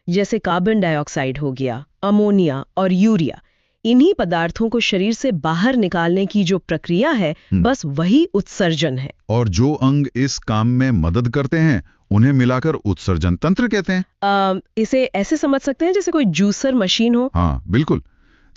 जैसे कार्बन डाइऑक्साइड हो गया, अमोनिया और यूरिया। इन्हीं पदार्थों को शरीर से बाहर निकालने की जो प्रक्रिया है, बस वही उत्सर्जन है। और जो अंग इस काम में मदद करते हैं उन्हें मिलाकर उत्सर्जन तंत्र कहते हैं। इसे ऐसे समझ सकते हैं जैसे कोई जूसर मशीन हो। हाँ, बिल्कुल।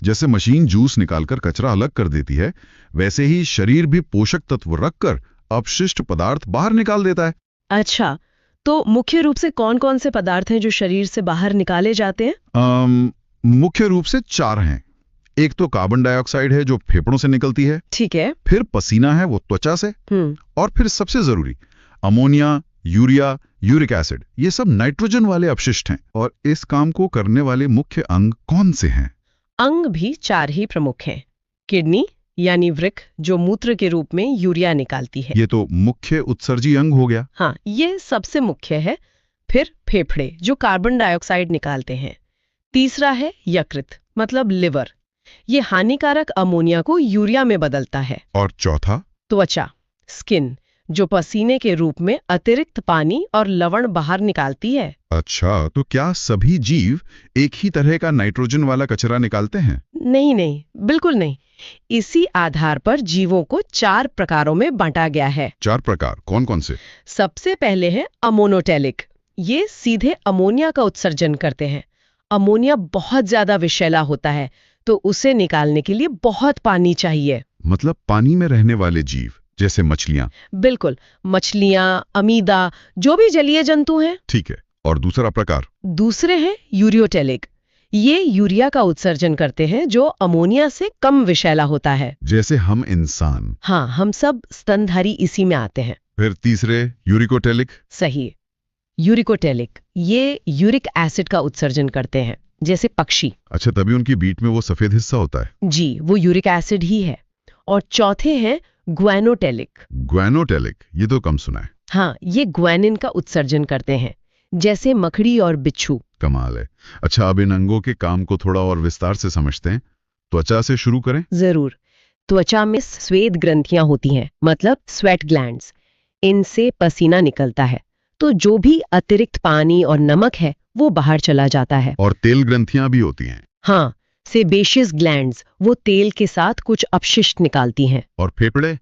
जैसे मशीन जूस निकालकर कचरा अलग कर देती है, वैसे ही शरीर भी पोषक तत्व रखकर अपशिष्ट पदार्थ बाहर निकाल देता है। अच्छा, तो मुख्य रूप से कौन-कौन से पदार्थ हैं जो शरीर से बाहर निकाले जाते हैं? मुख्य रूप से 4 हैं। एक तो कार्बन डाइऑक्साइड है जो फेफड़ों से निकलती है। ठीक है। फिर पसीना है, वो त्वचा से। और फिर सबसे जरूरी अमोनिया, यूरिया, यूरिक एसिड, ये सब नाइट्रोजन वाले अपशिष्ट हैं। और इस काम को करने वाले मुख्य अंग कौन से हैं? अंग भी 4 ही प्रमुख हैं। किडनी यानी वृक्क, जो मूत्र के रूप में यूरिया निकालती है। ये तो मुख्य उत्सर्जी अंग हो गया। हाँ, ये सबसे मुख्य है। फिर फेफड़े, जो कार्बन डाइऑक्साइड निकालते हैं। तीसरा है यकृत, मतलब लिवर, ये हानिकारक अमोनिया को यूरिया में बदलता है। और चौथा? त्वचा, स्किन, जो पसीने के रूप में अतिरिक्त पानी और लवण बाहर निकालती है। अच्छा, तो क्या सभी जीव एक ही तरह का नाइट्रोजन वाला कचरा निकालते हैं? नहीं, बिल्कुल नहीं। इसी आधार पर जीवों को 4 प्रकारों में बांटा गया है। 4 प्रकार कौन-कौन से? सबसे पहले है अमोनोटेलिक। ये सीधे अमोनिया का उत्सर्जन करते हैं। अमोनिया बहुत ज्यादा विषैला होता है, तो उसे निकालने के लिए बहुत पानी चाहिए। मतलब पानी में रहने वाले जीव, जैसे मछलियां? बिल्कुल, मछलियां, अमीबा, जो भी जलीय जंतु हैं। ठीक है। और दूसरा प्रकार? दूसरे हैं यूरियोटेलिक। ये यूरिया का उत्सर्जन करते हैं जो अमोनिया से कम विषैला होता है। जैसे हम इंसान? हाँ, हम सब स्तनधारी इसी में आते हैं। फिर तीसरे यूरिकोटेलिक? सही, यूरिकोटेलिक, ये यूरिक एसिड का उत्सर्जन करते हैं, जैसे पक्षी। अच्छा, तभी उनकी बीट में वो सफेद हिस्सा होता है। जी, वो यूरिक एसिड ही है। और चौथे हैं ग्वैनोटेलिक। ग्वैनोटेलिक, ये तो कम सुना है। हाँ, ये ग्वैनिन का उत्सर्जन करते हैं, जैसे मकड़ी और बिच्छू। कमाल है। अच्छा, अब इन अंगों के काम को थोड़ा और विस्तार से समझते हैं। त्वचा से शुरू करें। जरूर। त्वचा में श्वेत ग्रंथियां होती हैं, मतलब स्वेट ग्लैंड्स। इनसे पसीना निकलता है, तो जो भी अतिरिक्त पानी और नमक है वो बाहर चला जाता है। और तेल ग्रंथियां भी होती हैं। हाँ, सेबेशियस ग्लैंड्स, वो तेल के साथ कुछ अपशिष्ट निकालती हैं। और फेफड़े?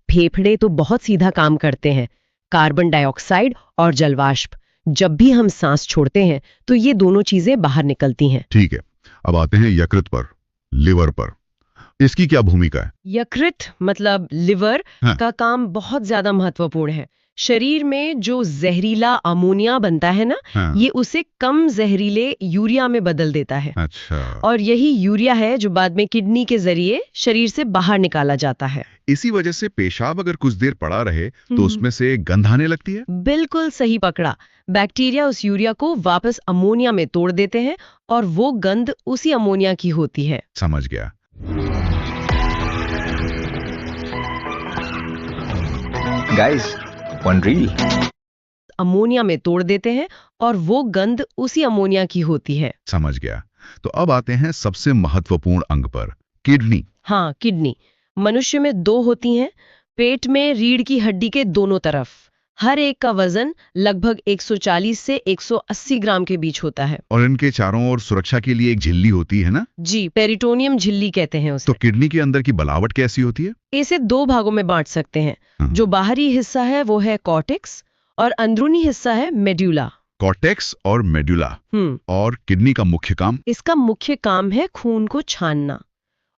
फेफड़े तो बहुत सीधा काम करते हैं। कार्बन डाइऑक्साइड और जलवाष्प, जब भी हम सांस छोड़ते हैं तो ये दोनों चीजें बाहर निकलती हैं। ठीक है, अब आते हैं यकृत पर, लिवर पर। इसकी क्या भूमिका है? यकृत मतलब लिवर का काम बहुत ज्यादा महत्वपूर्ण है। शरीर में जो जहरीला अमोनिया बनता है ना, ये उसे कम जहरीले यूरिया में बदल देता है। अच्छा। और यही यूरिया है जो बाद में किडनी के जरिए शरीर से बाहर निकाला जाता है। इसी वजह से पेशाब अगर कुछ देर पड़ा रहे तो उसमें से गंध आने लगती है। बिल्कुल सही पकड़ा। बैक्टीरिया उस यूरिया को वापस अमोनिया में तोड़ देते हैं और वो गंध उसी अमोनिया की होती है। समझ गया। Guys, one reel. अमोनिया में तोड़ देते हैं और वो गंध उसी अमोनिया की होती है। समझ गया। तो अब आते हैं सबसे महत्वपूर्ण अंग पर, किडनी। हाँ, किडनी। मनुष्य में 2 होती हैं, पेट में रीढ़ की हड्डी के दोनों तरफ। हर एक का वजन लगभग 140 से 180 ग्राम के बीच होता है। और इनके चारों ओर सुरक्षा के लिए एक झिल्ली होती है ना? जी, पेरिटोनियम झिल्ली कहते हैं उसे। तो किडनी के अंदर की बनावट कैसी होती है? इसे 2 भागों में बांट सकते हैं। जो बाहरी हिस्सा है वो है कॉर्टेक्स और अंदरूनी हिस्सा है मेड्यूला। कॉर्टेक्स और मेडुला। और किडनी का मुख्य काम? इसका मुख्य काम है खून को छानना,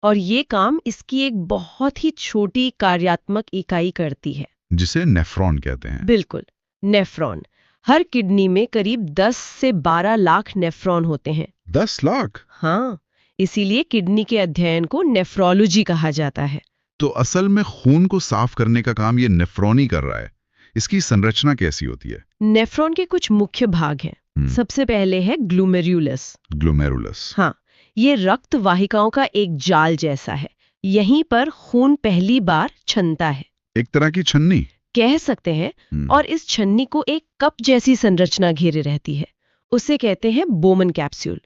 और ये काम इसकी एक बहुत ही छोटी कार्यात्मक इकाई करती है, जिसे नेफ्रॉन कहते हैं। बिल्कुल, नेफ्रॉन। हर किडनी में करीब 10 से 12 लाख नेफ्रॉन होते हैं। 10 लाख? हाँ, इसीलिए किडनी के अध्ययन को नेफ्रोलॉजी कहा जाता है। तो असल में खून को साफ करने का काम ये नेफ्रॉन ही कर रहा है। इसकी संरचना कैसी होती है? नेफ्रॉन के कुछ मुख्य भाग हैं। सबसे पहले है ग्लोमेरुलस। ग्लोमेरुलस। हाँ, ये रक्त वाहिकाओं का एक जाल जैसा है। यहीं पर खून पहली बार छनता है। एक तरह की छन्नी कह सकते हैं। और इस छन्नी को एक कप जैसी संरचना घेरे रहती है। उसे कहते हैं बोमन कैप्सूल।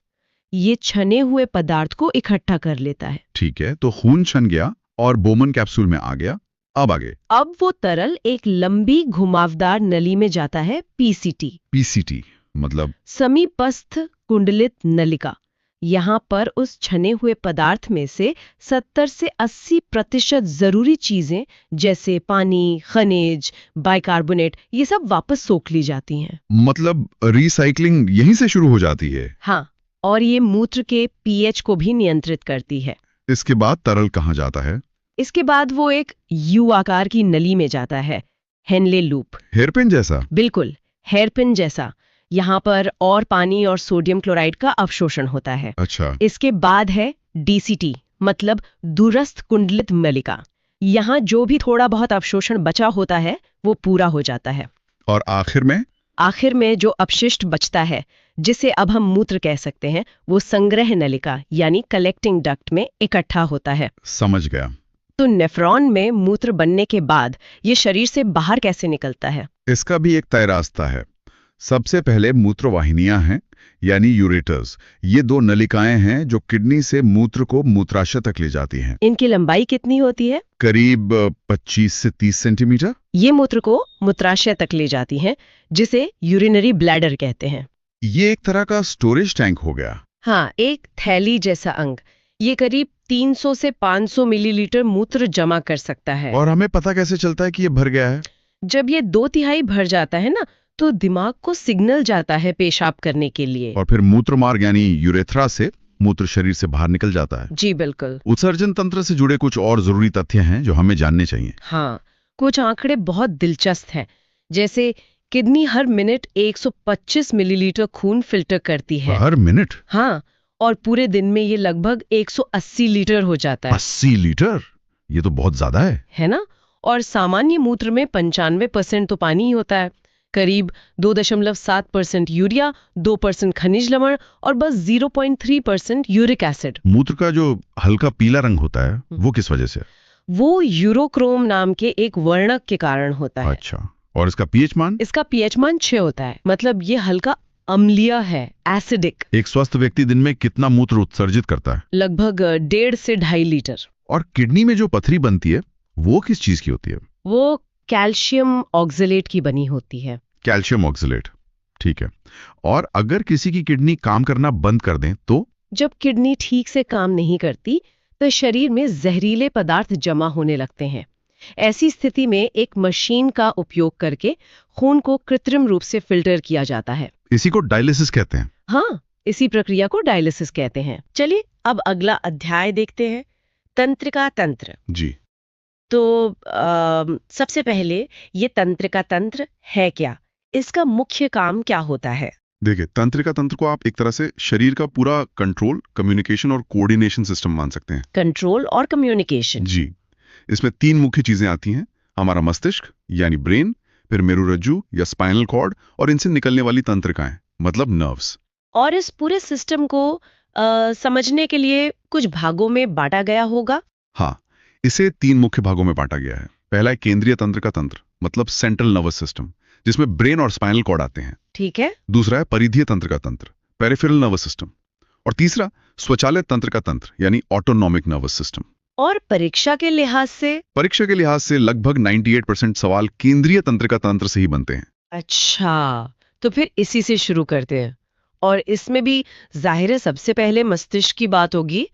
ये छने हुए पदार्थ को इकट्ठा कर लेता है। ठीक है, तो खून छन गया और बोमन कैप्सूल में आ गया। अब आगे? अब वो तरल एक लंबी घुमावदार नली में जाता है, पीसीटी। पीसीटी मतलब? समीपस्थ कुंडलित नलिका। यहाँ पर उस छने हुए पदार्थ में से 70 से 80% जरूरी चीजें जैसे पानी, खनिज, बाइकार्बोनेट, ये सब वापस सोख ली जाती हैं। मतलब रिसाइकलिंग यहीं से शुरू हो जाती है? हाँ, और ये मूत्र के पीएच को भी नियंत्रित करती है। इसके बाद तरल कहाँ जाता है? इसके बाद वो एक यू आकार की नली में जाता है, हेनले लूप। हेयरपिन जैसा? बिल्कुल, हेयरपिन जैसा। यहाँ पर और पानी और सोडियम क्लोराइड का अवशोषण होता है। अच्छा। इसके बाद है डीसीटी, मतलब दूरस्थ कुंडलित नलिका। यहाँ जो भी थोड़ा बहुत अवशोषण बचा होता है वो पूरा हो जाता है। और आखिर में? आखिर में जो अपशिष्ट बचता है, जिसे अब हम मूत्र कह सकते हैं, वो संग्रह नलिका यानी कलेक्टिंग डक्ट में इकट्ठा होता है। समझ गया। तो नेफ्रॉन में मूत्र बनने के बाद ये शरीर से बाहर कैसे निकलता है? इसका भी एक तय रास्ता है। सबसे पहले मूत्रवाहिनियां हैं, यानी यूरेटर्स। ये 2 नलिकाएं हैं जो किडनी से मूत्र को मूत्राशय तक ले जाती हैं। इनकी लंबाई कितनी होती है? करीब 25 से 30 सेंटीमीटर। ये मूत्र को मूत्राशय तक ले जाती हैं, जिसे यूरिनरी ब्लैडर कहते हैं। ये एक तरह का स्टोरेज टैंक हो गया। हाँ, एक थैली जैसा अंग। ये करीब 300 से 500 मिलीलीटर मूत्र जमा कर सकता है। और हमें पता कैसे चलता है कि ये भर गया है? जब ये 2/3 भर जाता है ना, तो दिमाग को सिग्नल जाता है पेशाब करने के लिए। और फिर मूत्र मार्ग यानी यूरेथ्रा से मूत्र शरीर से बाहर निकल जाता है। जी बिल्कुल। उत्सर्जन तंत्र से जुड़े कुछ और जरूरी तथ्य हैं जो हमें जानने चाहिए। हाँ, कुछ आंकड़े बहुत दिलचस्प हैं। जैसे किडनी हर मिनट 125 मिलीलीटर खून फिल्टर करती है। हर मिनट? हाँ, और पूरे दिन में ये लगभग 180 लीटर हो जाता है। 80 लीटर? ये तो बहुत ज्यादा है ना? और सामान्य मूत्र में 95% तो पानी ही होता है। करीब 2.7% यूरिया, 2% खनिज लवण और बस 0.3% यूरिक एसिड। मूत्र का जो हल्का पीला रंग होता है वो किस वजह से? वो यूरोक्रोम नाम के एक वर्णक के कारण होता है। अच्छा, और इसका पीएच मान? इसका पीएच मान 6 होता है, मतलब ये हल्का अम्लीय है, एसिडिक। एक स्वस्थ व्यक्ति दिन में कितना मूत्र उत्सर्जित करता है? लगभग 1.5 से 2.5 लीटर। और किडनी में जो पथरी बनती है वो किस चीज की होती है? वो कैल्शियम ऑक्सलेट की बनी होती है। कैल्शियम ऑक्सलेट, ठीक है। और अगर किसी की किडनी काम करना बंद कर दें तो? जब किडनी ठीक से काम नहीं करती तो शरीर में जहरीले पदार्थ जमा होने लगते हैं। ऐसी स्थिति में एक मशीन का उपयोग करके खून को कृत्रिम रूप से फिल्टर किया जाता है। इसी को डायलिसिस कहते हैं। हाँ, इसी प्रक्रिया को डायलिसिस कहते हैं। चलिए अब अगला अध्याय देखते हैं, तंत्रिका तंत्र। जी। तो सबसे पहले ये तंत्रिका तंत्र है क्या? इसका मुख्य काम क्या होता है? देखिए, तंत्रिका तंत्र को आप एक तरह से शरीर का पूरा कंट्रोल, कम्युनिकेशन और कोऑर्डिनेशन सिस्टम मान सकते हैं। कंट्रोल और कम्युनिकेशन। जी। इसमें 3 मुख्य चीजें आती हैं। हमारा मस्तिष्क यानी ब्रेन, फिर मेरुरज्जु या स्पाइनल कॉर्ड और इनसे निकलने वाली तंत्रिकाएं मतलब नर्व्स। और इस पूरे सिस्टम को समझने के लिए कुछ भागों में बांटा गया होगा। हाँ, इसे 3 मुख्य भागों में बांटा गया है। पहला है केंद्रीय तंत्रिका तंत्र, मतलब सेंट्रल नर्वस सिस्टम, जिसमें ब्रेन और स्पाइनल कॉर्ड आते हैं। ठीक है। दूसरा है परिधीय तंत्र का तंत्र, पेरिफेरल नर्वस सिस्टम। और तीसरा स्वचालित तंत्र का तंत्र, यानी ऑटोनॉमिक नर्वस सिस्टम। और परीक्षा के लिहाज से? परीक्षा के लिहाज से लगभग 98% सवाल केंद्रीय तंत्र का तंत्र से ही बनते हैं। अच्छा, तो फिर इसी से शुरू करते हैं। और इसमें भी जाहिर है सबसे पहले मस्तिष्क की बात होगी।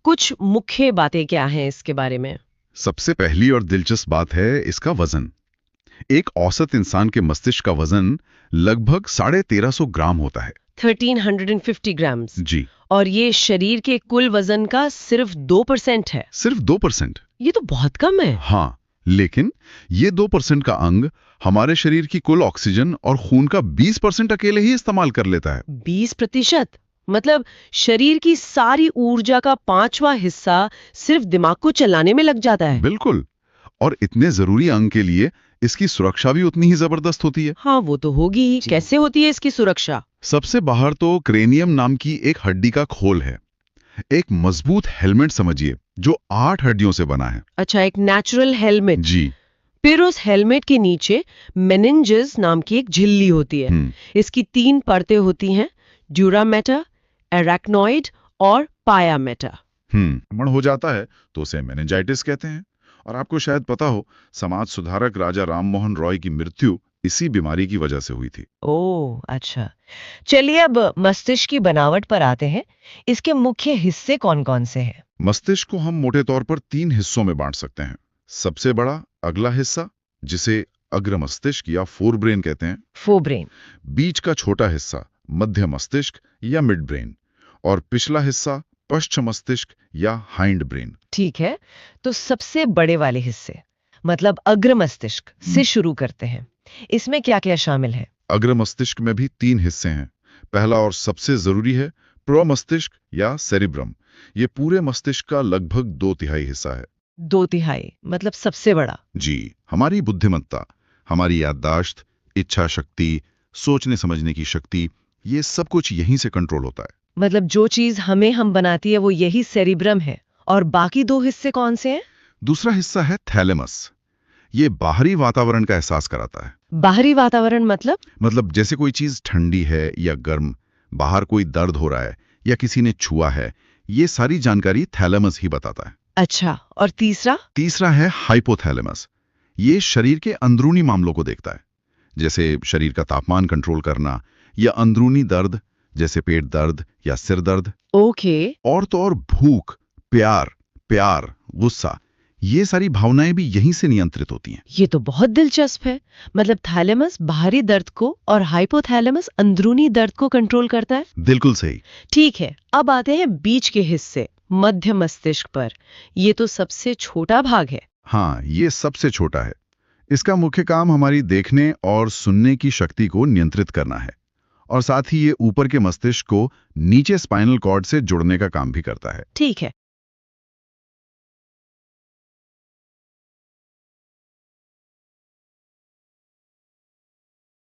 कुछ मुख्य बातें क्या हैं इसके बारे में? सबसे पहली और दिलचस्प बात है इसका वजन। एक औसत इंसान के मस्तिष्क का वजन लगभग 1350 ग्राम होता है। 1350 ग्राम्स। जी, और ये शरीर के कुल वजन का सिर्फ 2% है। सिर्फ 2%। ये तो बहुत कम है। हाँ, लेकिन ये 2% का अंग हमारे शरीर की कुल ऑक्सीजन और खून का 20% अकेले ही इस्तेमाल कर लेता है। 20%? मतलब शरीर की सारी ऊर्जा का 5वां हिस्सा सिर्फ दिमाग को चलाने में लग जाता है। बिल्कुल। और इतने जरूरी अंग के लिए इसकी सुरक्षा भी उतनी ही जबरदस्त होती है। हाँ, वो तो होगी ही। कैसे होती है इसकी सुरक्षा? सबसे बाहर तो क्रेनियम नाम की एक हड्डी का खोल है। एक मजबूत हेलमेट समझिए, जो 8 हड्डियों से बना है। अच्छा, एक नेचुरल हेलमेट। जी। फिर उस हेलमेट के नीचे मेनिंजेस नाम की एक झिल्ली होती है। इसकी 3 परतें होती हैं, ड्यूरामेटा, एराक्नॉइड और पायामेटा। संक्रमण हो जाता है तो उसे मेनिंजाइटिस कहते हैं। और आपको शायद पता हो, समाज सुधारक राजा राममोहन रॉय की मृत्यु इसी बीमारी की वजह से हुई थी। ओह, अच्छा। चलिए अब मस्तिष्क की बनावट पर आते हैं। इसके मुख्य हिस्से कौन-कौन से हैं? मस्तिष्क को हम मोटे तौर पर 3 हिस्सों में बांट सकते हैं। सबसे बड़ा अगला हिस्सा, जिसे अग्र मस्तिष्क या फोर ब्रेन कहते हैं। फोरब्रेन। बीच का छोटा हिस्सा मध्य मस्तिष्क या मिड ब्रेन। और पिछला हिस्सा पश्च मस्तिष्क या हाइंड ब्रेन। ठीक है, तो सबसे बड़े वाले हिस्से मतलब अग्र मस्तिष्क से शुरू करते हैं। इसमें क्या-क्या शामिल है? अग्र मस्तिष्क में भी 3 हिस्से हैं। पहला और सबसे जरूरी है प्रोमस्तिष्क या सेरिब्रम। ये पूरे मस्तिष्क का लगभग 2/3 हिस्सा है। 2/3 मतलब सबसे बड़ा। जी, हमारी बुद्धिमत्ता, हमारी याददाश्त, इच्छा शक्ति, सोचने समझने की शक्ति, ये सब कुछ यहीं से कंट्रोल होता है। मतलब जो चीज हम बनाती है वो यही सेरिब्रम है। और बाकी 2 हिस्से कौन से हैं? दूसरा हिस्सा है थैलेमस। ये बाहरी वातावरण का एहसास कराता है। बाहरी वातावरण मतलब जैसे कोई चीज ठंडी है या गर्म, बाहर कोई दर्द हो रहा है या किसी ने छुआ है, ये सारी जानकारी थैलेमस ही बताता है। अच्छा, और तीसरा है हाइपोथैलेमस। ये शरीर के अंदरूनी मामलों को देखता है, जैसे शरीर का तापमान कंट्रोल करना या अंदरूनी दर्द, जैसे पेट दर्द या सिर दर्द। ओके। और तो और भूख, प्यार, गुस्सा, ये सारी भावनाएं भी यहीं से नियंत्रित होती हैं। ये तो बहुत दिलचस्प है। मतलब थैलेमस बाहरी दर्द को और हाइपोथैलेमस अंदरूनी दर्द को कंट्रोल करता है। बिल्कुल सही। ठीक है, अब आते हैं बीच के हिस्से मध्य मस्तिष्क पर। ये तो सबसे छोटा भाग है। हाँ, ये सबसे छोटा है। इसका मुख्य काम हमारी देखने और सुनने की शक्ति को नियंत्रित करना है। और साथ ही ये ऊपर के मस्तिष्क को नीचे स्पाइनल कॉर्ड से जोड़ने का काम भी करता है। ठीक है,